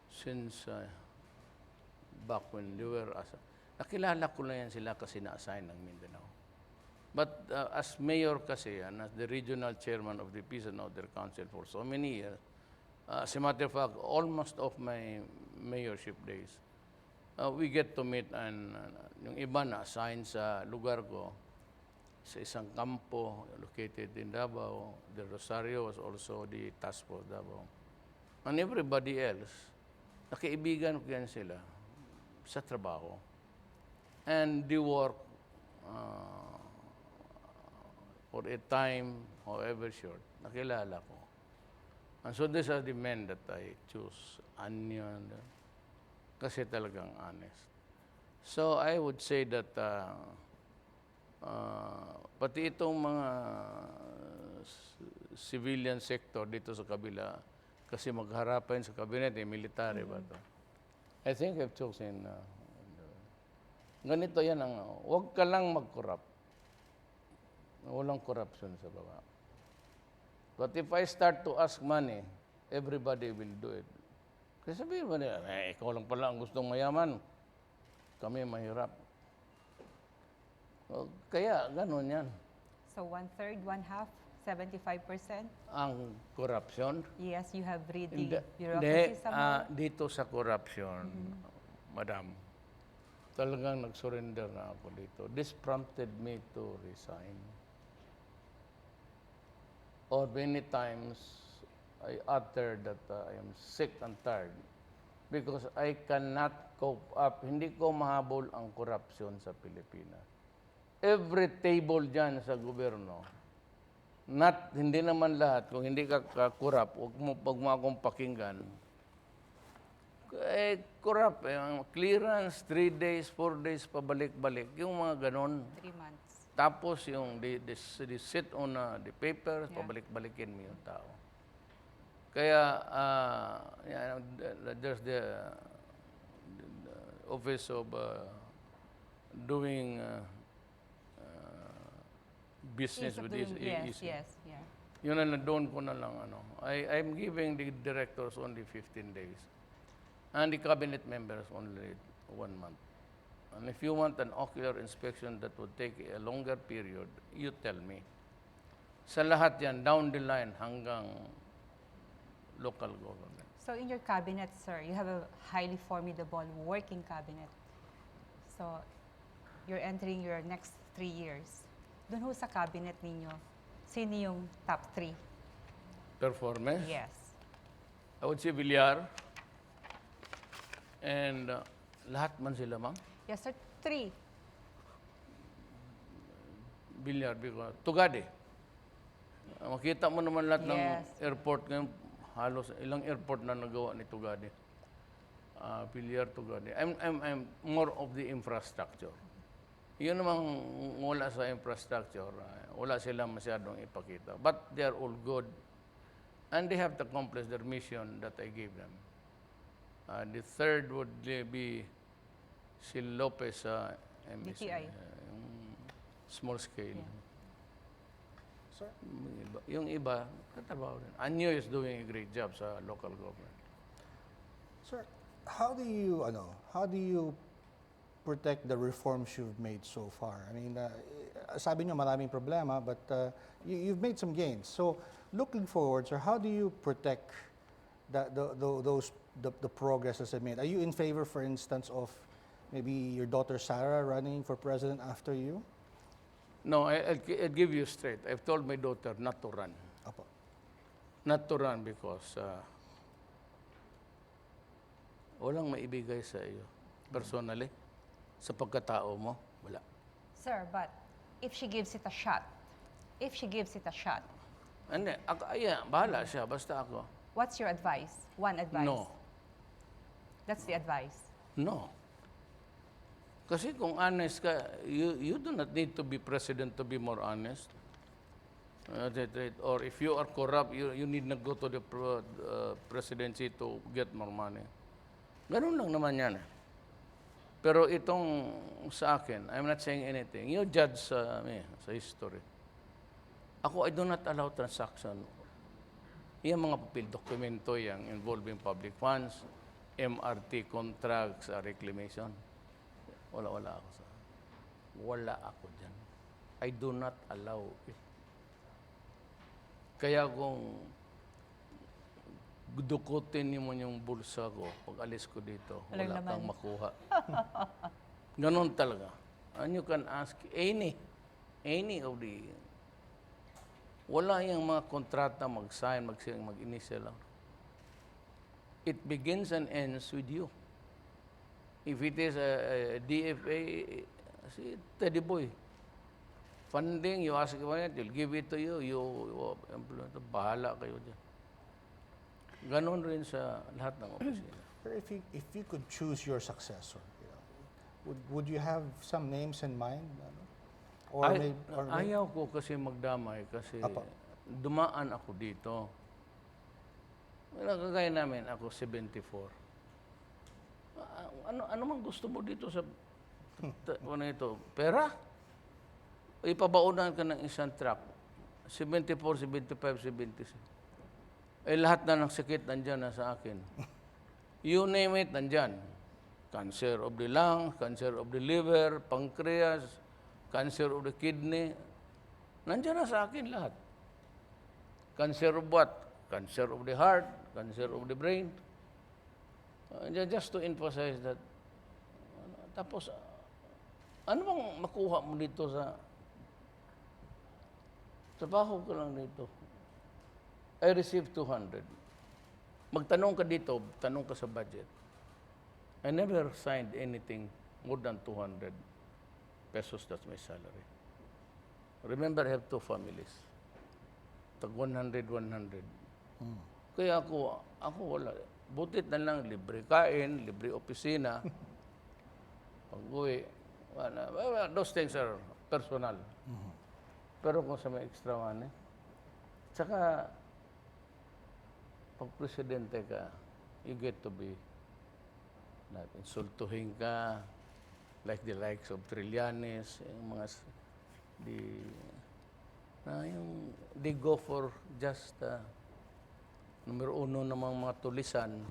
since back when they were nakilala ko na yan sila kasi na-assign ng Mindanao. But as mayor kasi and as the regional chairman of the Peace and Order Council for so many years, as a matter of fact, almost of my mayorship days, we get to meet and yung iba na-assign sa lugar ko sa isang kampo located in Davao. The Rosario was also the task force Davao. And everybody else, nakiibigan ko yan sila sa trabaho. And they work for a time, however short, nakilala ko. And so these are the men that I choose. Onion, kasi talagang honest. So I would say that pati itong mga civilian sector dito sa kabila, kasi magharapan sa cabinet, military ba ito? I think I've chosen ganito yan huwag ka lang mag-corrupt. Walang corruption sa baba. But if I start to ask money, everybody will do it. Kasi sabihin mo nila, ikaw lang pala ang gustong mayaman. Kami mahirap. Kaya, ganun yan. So, 1/3, 1/2, 75%? Ang corruption. Yes, you have read the bureaucracy somehow? Dito sa corruption, madam, talagang nag-surrender na ako dito. This prompted me to resign. Or many times, I uttered that I am sick and tired because I cannot cope up. Hindi ko mahabol ang korupsyon sa Pilipinas. Every table dyan sa gobyerno, hindi naman lahat, kung hindi ka korap, huwag mo akong pakinggan. Korap, clearance, 3 days, 4 days, pabalik-balik, yung mga ganon. 3 months. Tapos yung they sit on the papers, Yeah. pabalik-balikin mo yung tao. Kaya there's the Office of doing business Ease of with doing- this. Yes, yes, yeah. Yun na doon ko na lang I'm giving the directors only 15 days. And the cabinet members only 1 month. And if you want an ocular inspection that would take a longer period, you tell me. Sa lahat yan, down the line hanggang local government. So in your cabinet, sir, you have a highly formidable working cabinet. So you're entering your next 3 years. Doon ho sa cabinet ninyo, sino yung top 3? Performance? Yes. I would say Villar. And lahat man sila, ma'am. Yes, sir. 3. Villar, because Tugade. Makita mo naman lahat ng Yes. airport ngayon, halos ilang airport na nagawa ni Tugade. Villar, Tugade. I'm more of the infrastructure. Yun namang wala sa infrastructure, wala silang masyadong ipakita. But they are all good. And they have to accomplish their mission that I gave them. The third would be si Lopez sa DTI. yung small scale. Yeah. Sir? Yung iba, katabaw rin. Anyo is doing a great job sa local government. Sir, how do you protect the reforms you've made so far? I mean, sabi niyo maraming problema, but you've made some gains. So, looking forward, sir, how do you protect the progress that's made? Are you in favor, for instance, of maybe your daughter Sarah running for president after you? No, I'll give you straight. I've told my daughter not to run. Apo. Not to run because walang maibigay sa iyo. Personally, sa pagkatao mo, wala. Sir, but if she gives it a shot, Hindi, bahala siya, basta ako. what's your advice? One advice. No. That's the advice. No. Kasi kung honest ka, you do not need to be president to be more honest. Or if you are corrupt, you need not go to the presidency to get more money. Ganun lang naman yan. Pero itong sa akin, I'm not saying anything. You judge sa history. Ako, I do not allow transaction. Yung mga papel, dokumento yang involving public funds, MRT contracts, reclamation. Wala ako sa. Wala ako dyan. I do not allow it. Kaya kung dukutin mo yung bulsa ko, pag alis ko dito, Walang wala kang laman. makuha. Ganon talaga. And you can ask any of the... Wala yung mga kontrata mag-sign, mag-initial lang. It begins and ends with you. If it is a DFA, si Teddy Boy, funding, you ask for it, they'll give it to you, bahala kayo dyan. Ganon rin sa lahat ng opisina. Sir, if you could choose your successor, would you have some names in mind? Ayaw ko kasi magdamay kasi Apa. dumaan ako dito. Kagaya namin, ako 74. Ano man gusto mo dito sa ano ito? Pera? Ipabaunan ka ng isang truck. 74, 75, 76. Lahat na ng sakit nandyan na sa akin. You name it, nandyan. Cancer of the lung, cancer of the liver, pancreas, cancer of the kidney. Nandyan na sa akin lahat. Cancer of what? Cancer of the heart, cancer of the brain. Just to emphasize that. Tapos, ano bang makuha mo dito sa trabaho ko lang dito? I received 200. Magtanong ka dito, tanong ka sa budget. I never signed anything more than 200 pesos. That's my salary. Remember, I have 2 families. Tag 100, 100. Kaya ako wala. Butit na lang, libre kain, libre opisina. Pag-uwi, wala. Those things are personal. Pero kung sa may extra money, tsaka, pag presidente ka, you get to be not insultuhin ka, like the likes of Trillanes, yung mga they go for just numero uno namang mga tulisan.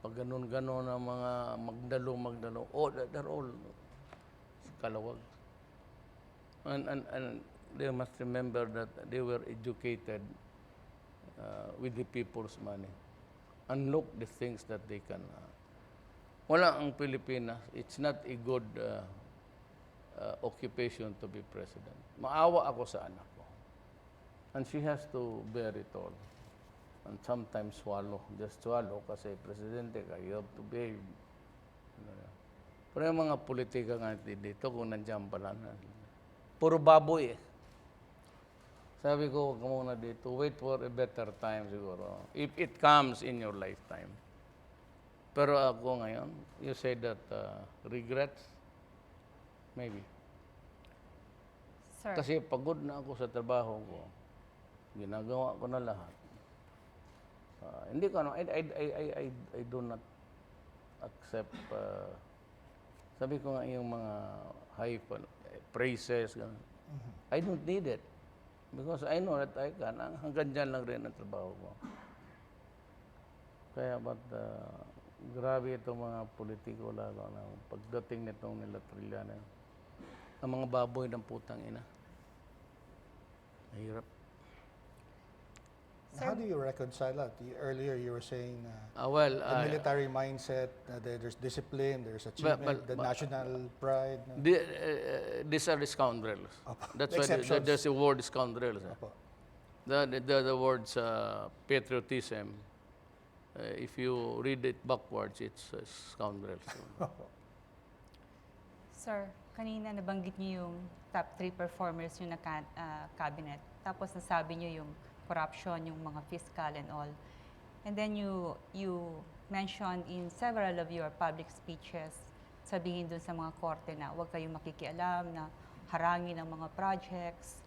Pag ganun-ganon ang mga magdalo, they're all kalawag. And they must remember that they were educated with the people's money. And look the things that they can. Wala ang Pilipinas. It's not a good occupation to be president. Maawa ako sa anak ko. And she has to bear it all. And sometimes swallow. Just swallow kasi presidente ka. You have to behave. Pero yung mga politika nga dito, kung nandiyan pala na, puro baboy eh. Sabi ko, huwag ka muna dito. Wait for a better time siguro. If it comes in your lifetime. Pero ako ngayon, you say that regrets? Maybe. Sir. Kasi pagod na ako sa trabaho ko. Ginagawa ko na lahat. Hindi ko, I do not accept, sabi ko nga yung mga high praises, I don't need it. Because I know that I can. Hanggang dyan lang rin ang trabaho ko. Kaya grabe itong mga politiko lalo na pagdating nitong nila Trillanes. Ang mga baboy ng putang ina. Mahirap. How do you reconcile that? Earlier you were saying the military mindset, there's discipline, there's achievement, the national pride. These are the scoundrels. That's why Exceptions. there's the word scoundrels. Opo. The words patriotism, if you read it backwards, it's scoundrels. Sir, kanina nabanggit niyo yung top 3 performers yung cabinet. Tapos nasabi niyo yung corruption, yung mga fiscal and all. And then you mentioned in several of your public speeches, sabihin dun sa mga korte na huwag kayong makikialam, na harangin ang mga projects,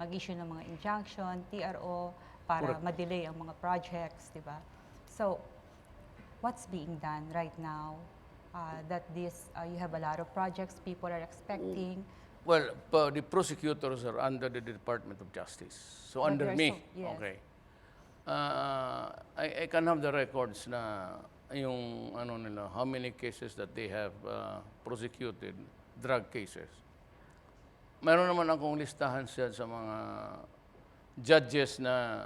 mag-issue ng mga injunction, TRO, para ma-delay ang mga projects, di ba? So, what's being done right now that you have a lot of projects people are expecting? Well, the prosecutors are under the Department of Justice. So But under they're me, yes. okay. I can have the records na yung nila, how many cases that they have prosecuted, drug cases. Meron naman akong listahan siya sa mga judges na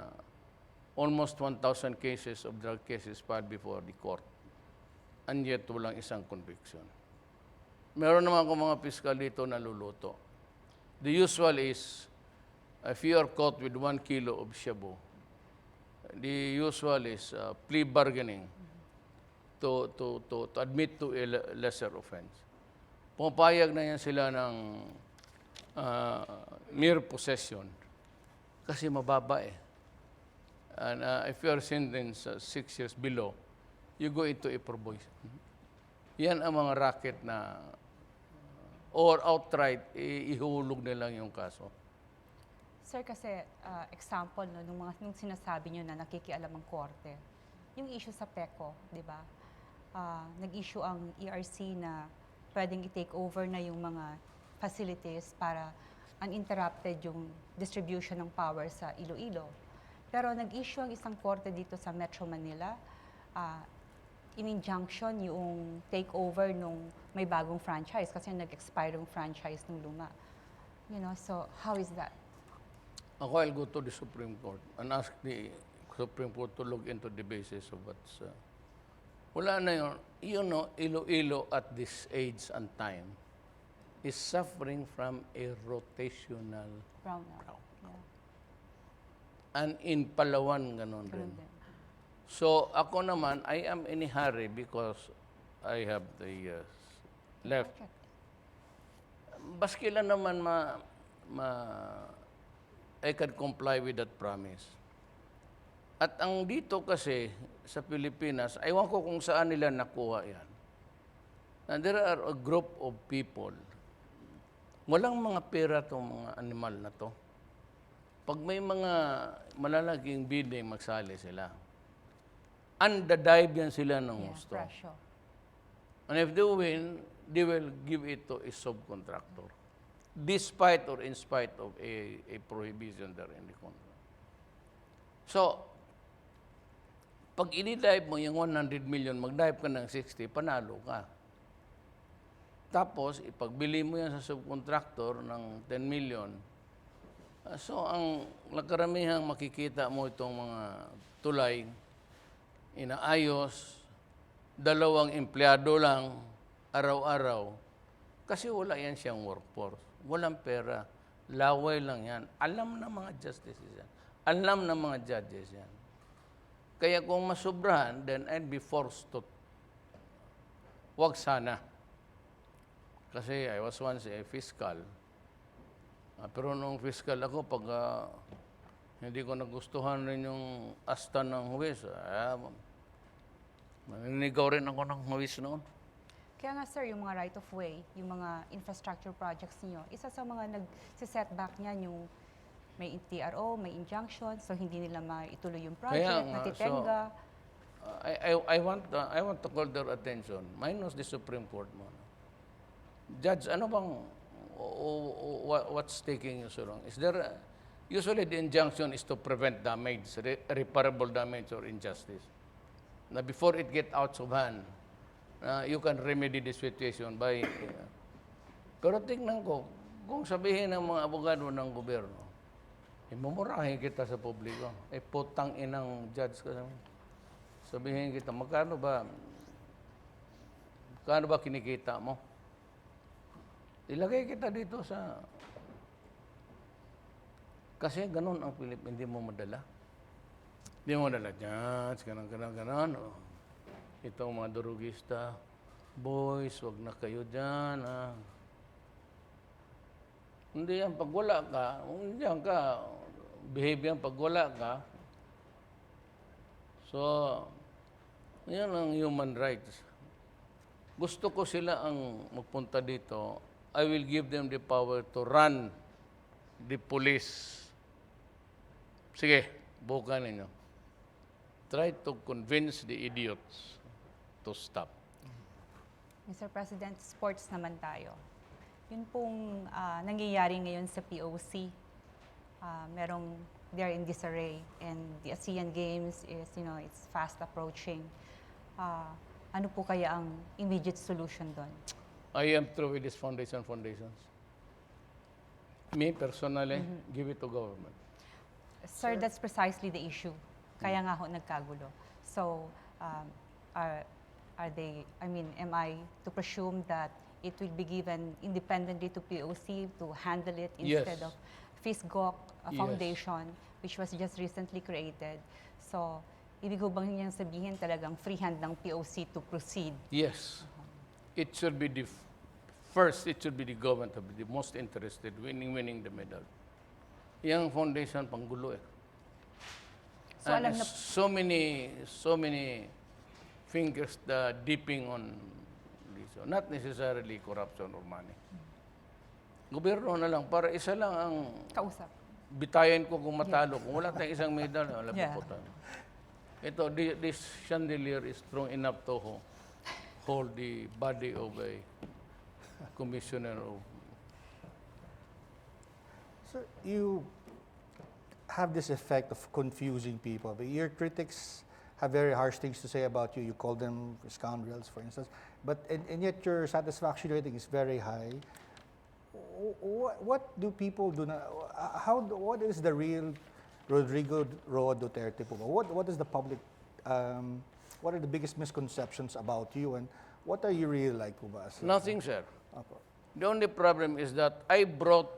almost 1,000 cases of drug cases filed before the court. And yet, walang isang conviction. Meron naman akong mga piskal dito na luluto. The usual is, if you are caught with 1 kilo of shabu, the usual is plea bargaining to admit to a lesser offense. Pumapayag na yan sila ng mere possession kasi mababa eh. And if you are sentenced 6 years below, you go into a probation. Yan ang mga racket na or outright, ihulog na lang yung kaso. Sir, kasi example, no, nung sinasabi nyo na nakikialam ang korte, yung issue sa PECO, di ba? Nag-issue ang ERC na pwedeng i-take over na yung mga facilities para uninterrupted yung distribution ng power sa Iloilo. Pero nag-issue ang isang korte dito sa Metro Manila, in-injunction yung takeover nung may bagong franchise kasi nag-expire yung franchise ng luma. You know, so how is that? Ako, I'll go to the Supreme Court and ask the Supreme Court to look into the basis of what's... wala na yun. You know, Iloilo at this age and time is suffering from a rotational Brownout. Yeah. And in Palawan, ganun rin. Ganun din. So, ako naman, I am in a hurry because I have the left. Project. Baski lang naman I can comply with that promise. At ang dito kasi sa Pilipinas, aywan ko kung saan nila nakuha yan. And there are a group of people, walang mga pera itong mga animal na to. Pag may mga malalaging bidding, magsali sila. Undadive yan sila ng gusto. Presyo. And if they win, they will give it to a subcontractor, despite or in spite of a prohibition there in the contract. So, pag i-dive mo yung 100 million, mag-dive ka ng 60, panalo ka. Tapos, ipagbili mo yan sa subcontractor ng 10 million, so ang nakaramihang makikita mo itong mga tulay, inaayos, 2 empleyado lang, araw-araw, kasi wala yan siyang workforce. Walang pera. Laway lang yan. Alam ng mga justices yan. Alam ng mga judges yan. Kaya kung masubrahan, then I'd be forced to wag sana. Kasi I was once a fiscal. Pero nung fiscal ako, pag hindi ko nagustuhan rin yung asta ng huwes, maninigaw rin ako ng huwes noon. Kaya nga sir, yung mga right of way, yung mga infrastructure projects niyo, isa sa mga nag-setback niyan yung may TRO, may injunction, so hindi nila maituloy yung project, natitenga. I want to call their attention. Minus the Supreme Court mo. Judge, ano bang what's taking you so long? Is there usually the injunction is to prevent damage, reparable damage or injustice. Now before it get out of hand, you can remedy the situation by pero tingnan ko, kung sabihin ng mga abogado ng gobyerno, imumurahin kita sa publiko. Putang inang judge ka. Sabihin kita, magkano ba kinikita mo? Ilagay kita dito sa... Kasi ganun ang Pilipinas, hindi mo madala. Hindi mo madala, judge, ganon. Oh. Itong mga durugista, boys, wag na kayo dyan. Hindi yan, pag wala ka, diyan ka, behave yan pag wala ka. So, yan ang human rights. Gusto ko sila ang magpunta dito. I will give them the power to run the police. Sige, bukan ninyo. Try to convince the idiots to stop. Mr. President, sports naman tayo. Yun pong nangyayari ngayon sa POC. They're in disarray and the ASEAN Games is, it's fast approaching. Ano po kaya ang immediate solution doon? I am through with these foundations. Me, personally, give it to government. Sir, that's precisely the issue. Kaya nga ho nagkagulo. So, am I to presume that it will be given independently to POC to handle it instead of FISGOC, a foundation, which was just recently created? So, ibig ko bang niyang sabihin talagang free hand ng POC to proceed? Yes. It should be it should be the government to be the most interested winning the medal. Yung foundation, panggulo eh. So, alam na... So many fingers dipping on this. Not necessarily corruption or money. Gobyerno na lang, para isa lang ang... Kausap. Bitayin ko kung matalo. Kung wala tayong isang medal, wala po tayo. Ito, this chandelier is strong enough to hold the body of a commissioner of... So you have this effect of confusing people. Your critics have very harsh things to say about you. You call them scoundrels, for instance. But and yet your satisfaction rating is very high. What do people do now? What is the real Rodrigo Duterte po? What is the public? What are the biggest misconceptions about you, and what are you really like po ba? Nothing, sir. Apo. The only problem is that I brought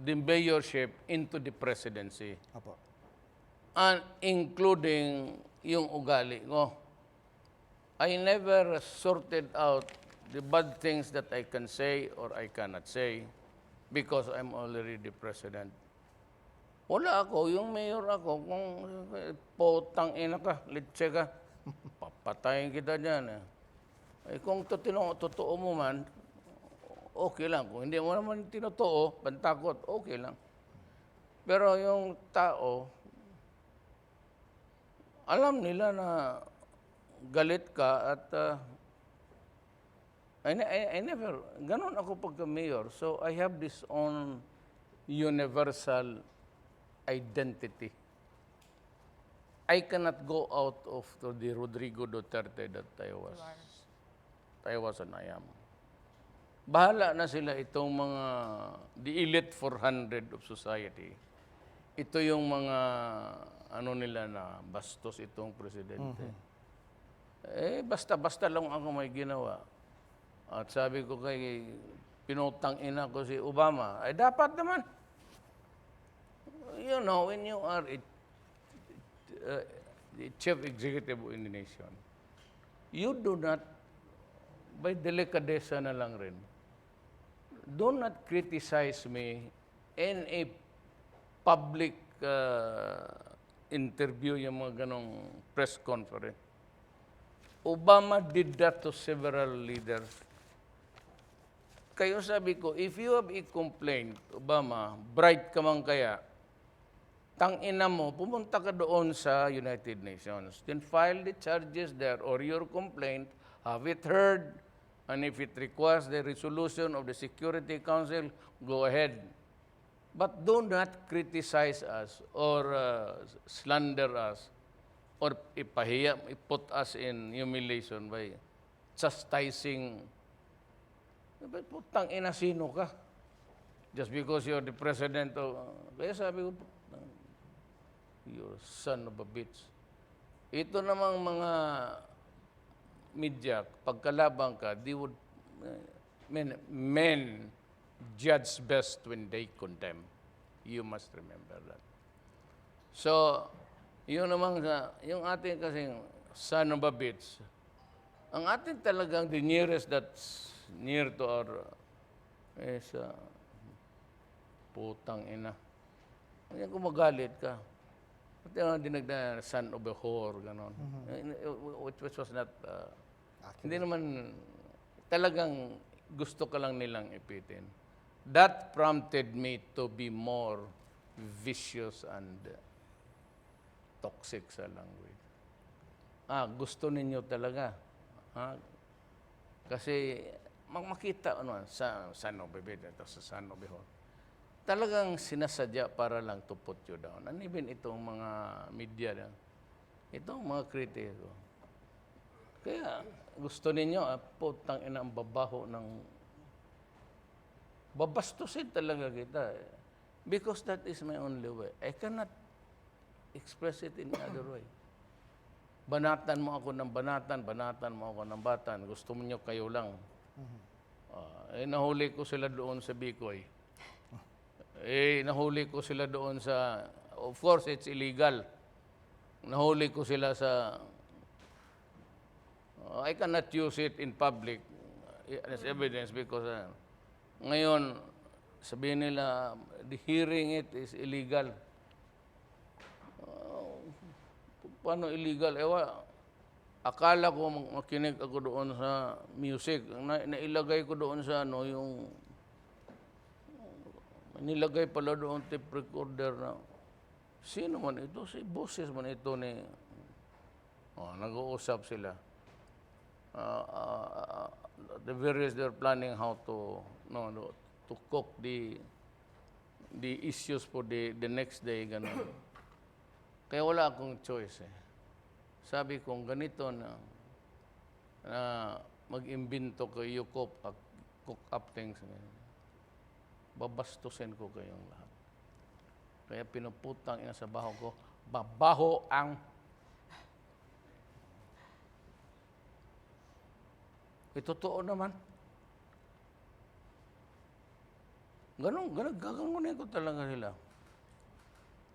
the mayorship into the presidency. Apo. and including yung ugali ko. I never sorted out the bad things that I can say or I cannot say because I'm already the president. Wala ako, yung mayor ako, kung potang ina ka, litse ka, papatayin kita dyan. Eh, kung totoo mo man, okay lang. Kung hindi mo naman tinotoo, pantakot, okay lang. Pero yung tao, alam nila na galit ka at I never, ganun ako pagka-mayor. So I have this own universal identity. I cannot go out of the Rodrigo Duterte that I was and I am. Bahala na sila itong mga the elite 400 of society. Ito yung mga ano nila na bastos itong presidente. Eh, basta-basta lang ako may ginawa. At sabi ko kay pinutang ina ko si Obama, ay dapat naman. You know, when you are the chief executive in the nation, you do not, by delikadesa na lang rin, do not criticize me in a public interview, yung mga ganong press conference. Obama did that to several leaders. Kayo sabi ko, if you have a complaint, Obama, bright ka man kaya, tangina mo, pumunta ka doon sa United Nations. Then file the charges there or your complaint, have it heard, and if it requires the resolution of the Security Council, go ahead. But do not criticize us or slander us or ipahiya, put us in humiliation by chastising. Putang ina, sino ka? Just because you're the president of... Kaya sabi ko, you're son of a bitch. Ito namang mga media, pagkalabang ka, they would... Men judge best when they condemn. You must remember that. So, yun namang, yung ating kasing son of a bitch, ang ating talagang the nearest that's near to our is putang ina. Kaya kung magalit ka, pati ang dinagda son of a whore, gano'n. Which was not, hindi naman, talagang gusto ka lang nilang ipitin. That prompted me to be more vicious and toxic sa language. Gusto ninyo talaga. Kasi makita sa son of a bitch, sa son of a whore. Talagang sinasadya para lang to put you down. And even itong mga media, itong mga kritiko. Kaya gusto ninyo, putang ina ang babaho ng... Babastusin talaga kita. Because that is my only way. I cannot express it in other way. Banatan mo ako ng banatan, banatan mo ako ng batan. Gusto mo nyo kayo lang. Nahuli ko sila doon sa Bikoy. Nahuli ko sila doon sa... Of course, it's illegal. Nahuli ko sila sa... I cannot use it in public as evidence because ngayon, sabihin nila, the hearing it is illegal. Paano illegal? Akala ko makinig ako doon sa music. Nailagay ko doon sa yung... Nilagay pala doon tape recorder na... Sino man ito? Si boses man ito ni... nag-uusap sila. The various, they're planning how to cook the issues for the next day, ganun. Kaya wala akong choice Sabi kong ganito na mag-imbento kayo, cook up things. Babastusin ko kayong lahat. Kaya pinuputang ina sa baho ko, babaho ang... Totoo naman. Gaganunin ko talaga sila.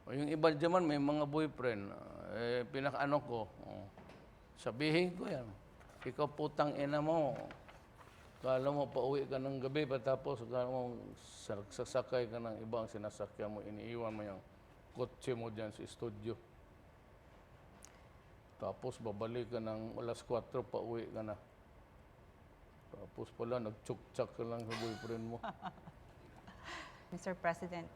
O yung iba dyan may mga boyfriend, pinaka-ano ko, sabihin ko yan, ikaw putang ina mo, kala mo pauwi ka ng gabi, patapos kala mo sasakay ka ng ibang sinasakyan mo, iniiwan mo yung kotse mo dyan sa studio. Tapos babalik ka ng alas 4, pauwi ka na. Tapos pala, nag-chuk-chak ka lang sa boyfriend mo. Mr. President,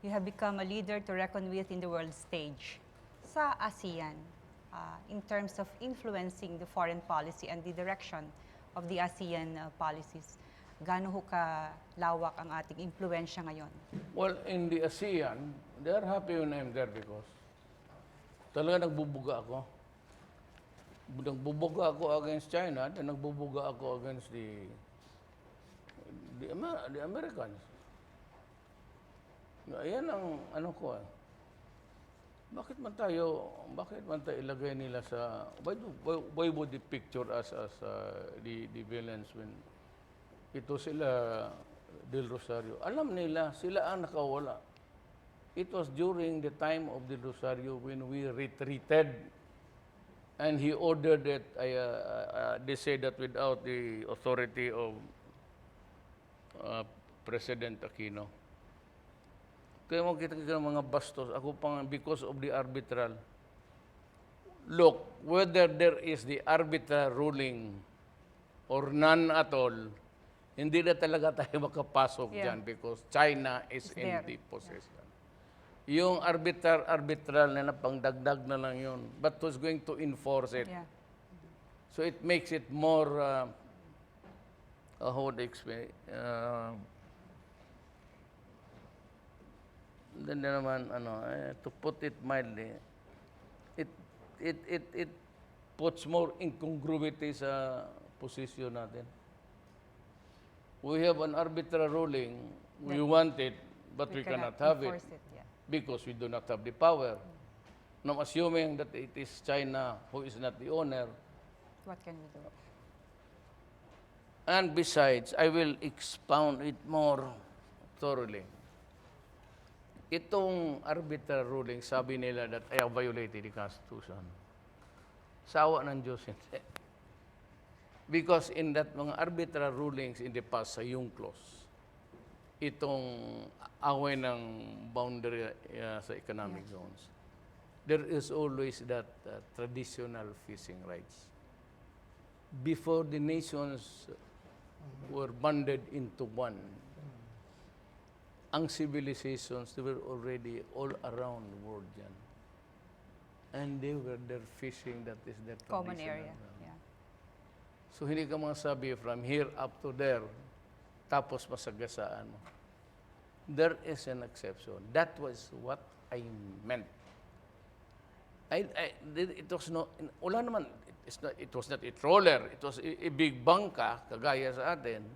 you have become a leader to reckon with in the world stage. Sa ASEAN, in terms of influencing the foreign policy and the direction of the ASEAN policies, gaano ho kalawak ang ating impluensya ngayon? Well, in the ASEAN, they're happy when I'm there because talaga nagbubuga ako. Nagbubuga ako against China, then nagbubuga ako against the Americans. Ayan ang ano ko. Bakit man tayo ilagay nila sa, why would they picture us as the villains when ito sila Del Rosario? Alam nila, sila ang nakawala. It was during the time of Del Rosario when we retreated. And he ordered that, they say that without the authority of President Aquino. Kaya makita ng mga bastos, ako pang because of the arbitral. Look, whether there is the arbitral ruling or none at all, hindi na talaga tayo makapasok dyan because China is in the possession. Yung arbitral na pangdagdag na lang yun. But who's going to enforce it? Yeah. So it makes it more, how would I explain? Then naman, to put it mildly, it puts more incongruity sa posisyon natin. We have an arbitral ruling, we want it, but we cannot have it. Because we do not have the power. Now, assuming that it is China who is not the owner. What can we do? And besides, I will expound it more thoroughly. Itong arbitral ruling, sabi nila that I have violated the Constitution. Sawa ng Diyos, hindi. Because in that mga arbitral rulings in the past sa yung clause, itong away ng boundary sa economic zones, there is always that traditional fishing rights. Before the nations were banded into one, ang civilizations, they were already all around the world yan. And they were there fishing, that is their Common traditional. area. Yeah. So hindi ka masabi from here up to there, tapos masagasaan mo. There is an exception. That was what I meant. It was no, wala naman, it was not a trawler, it was a big bangka, kagaya sa atin.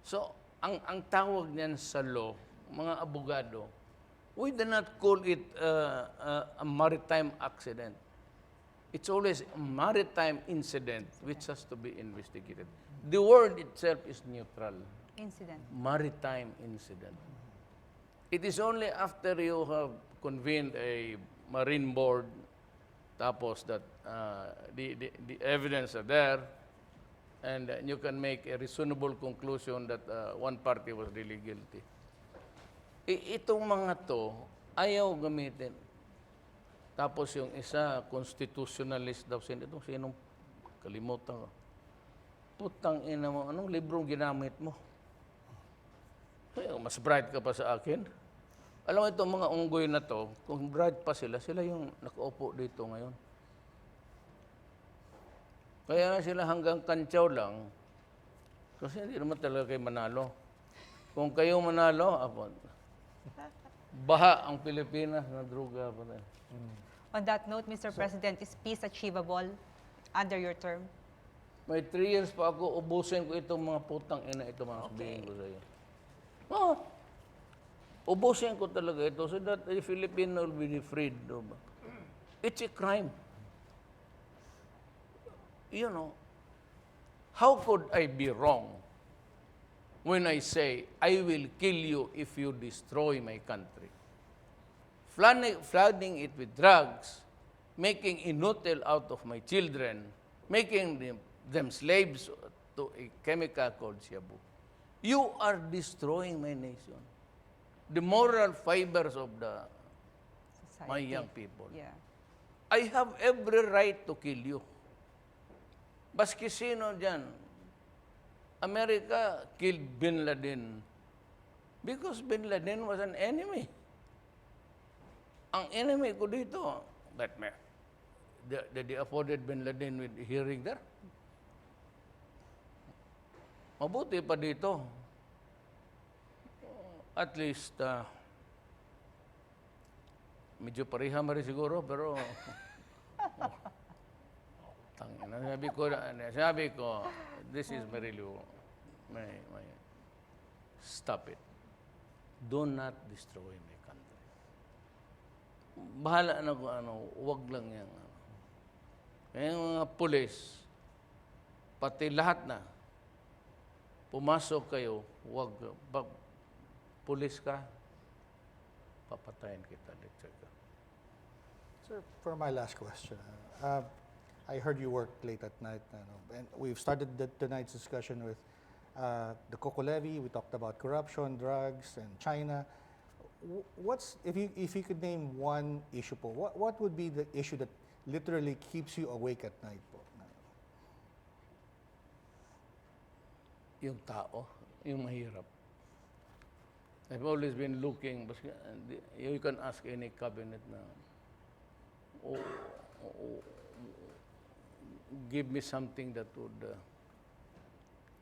So, ang tawag niyan sa law, mga abogado, we do not call it a maritime accident. It's always a maritime incident which has to be investigated. The word itself is neutral. Incident. Maritime incident. It is only after you have convened a marine board, tapos that the evidence are there, and you can make a reasonable conclusion that one party was really guilty. Itong mga to, ayaw gamitin. Tapos yung isa, constitutionalist daw. Itong sinong kalimutan ko. Putang ina mo, anong librong ginamit mo? Mas bright ka pa sa akin. Alam mo itong mga unggoy na to, kung bright pa sila, sila yung nakaupo dito ngayon. Kaya sila hanggang kantsaw lang, kasi hindi naman talaga kayo manalo. Kung kayo manalo, baha ang Pilipinas na droga. On that note, Mr. President, is peace achievable under your term? May 3 years pa ako, ubusin ko itong mga putang ina, ito mga sabihin ko sa iyo. Ubusin ko talaga ito so that the Filipino will be freed. It's a crime. You know, how could I be wrong when I say, I will kill you if you destroy my country? flooding it with drugs, making inutil out of my children, making them slaves to a chemical called shabu. You are destroying my nation. The moral fibers of my Society. young people. Yeah. I have every right to kill you. Baski sino dyan, America killed Bin Laden because Bin Laden was an enemy. Ang enemy ko dito, but they afforded Bin Laden with hearing there? Mabuti pa dito. At least, medyo pareha rin siguro, pero tangina, sabi ko, this is really, my, stop it. Do not destroy my country. Bahala na kung wag lang yan. Kaya yung mga pulis, pati lahat na, pumasok kayo, wag, pulis ka, papatayin kita. Sir, for my last question, I heard you work late at night, and we've started tonight's discussion with the Coco Levy. We talked about corruption, drugs, and China. What's if you could name one issue po? What would be the issue that literally keeps you awake at night po? Yung tao, yung mahirap. I've always been looking, you can ask any cabinet na, give me something that would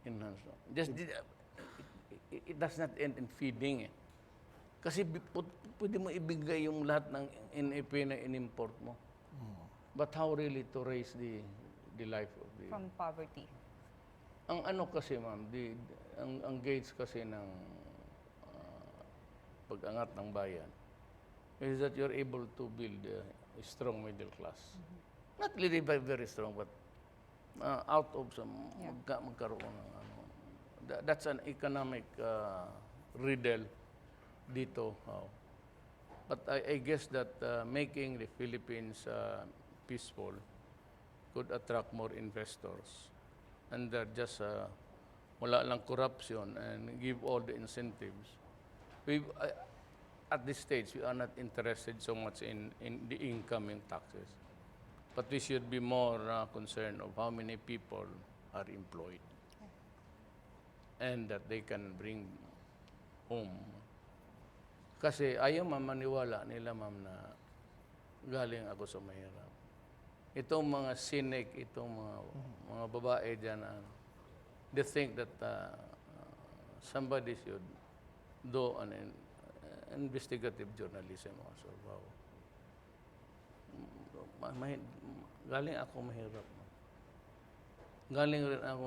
enhance. It does not end in feeding. Kasi pwede mo ibigay yung lahat ng NAP na in-import mo. But how really to raise the life of the... From poverty. Ang ano kasi ma'am, ang gauge kasi ng pag-angat ng bayan is that you're able to build a strong middle class. Not really very strong, but out of some, magkaroon ng ano. That's an economic riddle dito. But I guess that making the Philippines peaceful could attract more investors. And they're just wala lang corruption and give all the incentives. At this stage, we are not interested so much in the incoming taxes. But we should be more concerned of how many people are employed and that they can bring home. Kasi ayaw maniwala nila ma'am na galing ako sa mahirap. Itong mga cynic, itong mga babae dyan, they think that somebody should do an investigative journalism also. Wow. Galing ako mahirap. Galing rin ako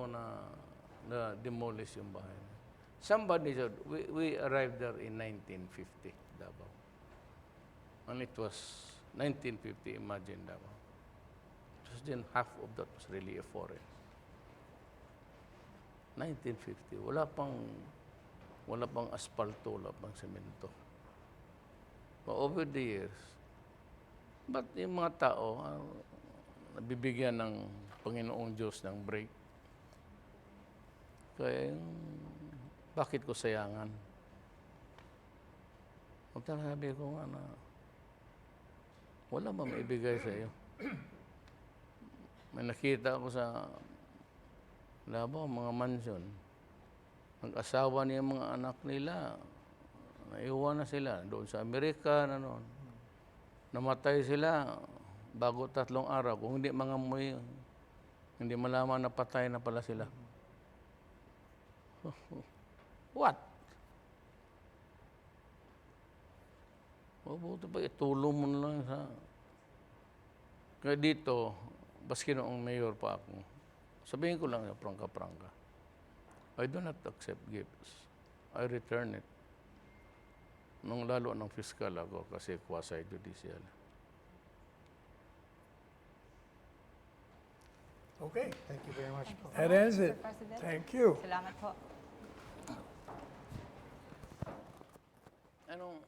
na demolish yung bahay. Somebody said, we arrived there in 1950, Davao. And it was 1950, imagine Davao. Just then half of that was really a forest. 1950, wala pang asfalto, wala pang semento. But over the years, but yung mga tao, nabibigyan ng Panginoong Diyos ng break. Kaya bakit ko sayangan? Sabi ko nga na, wala ba maibigay sa iyo? May nakita ako sa Davao, mga mansyon. Nag-asawa niya mga anak nila, naiwan na sila doon sa Amerika, namatay sila bago 3 araw. Kung hindi mga muy, hindi malaman na patay na pala sila. What? Mabuti pa, itulong mo na lang sa... Kaya dito, baski noong mayor pa ako, sabihin ko lang yung prangka-prangka. I do not accept gifts. I return it. Nung lalo ng fiscal ako kasi quasi-judicial. Okay, Thank you very much. that ends Mr. it. President. Thank you. Salamat po. Anong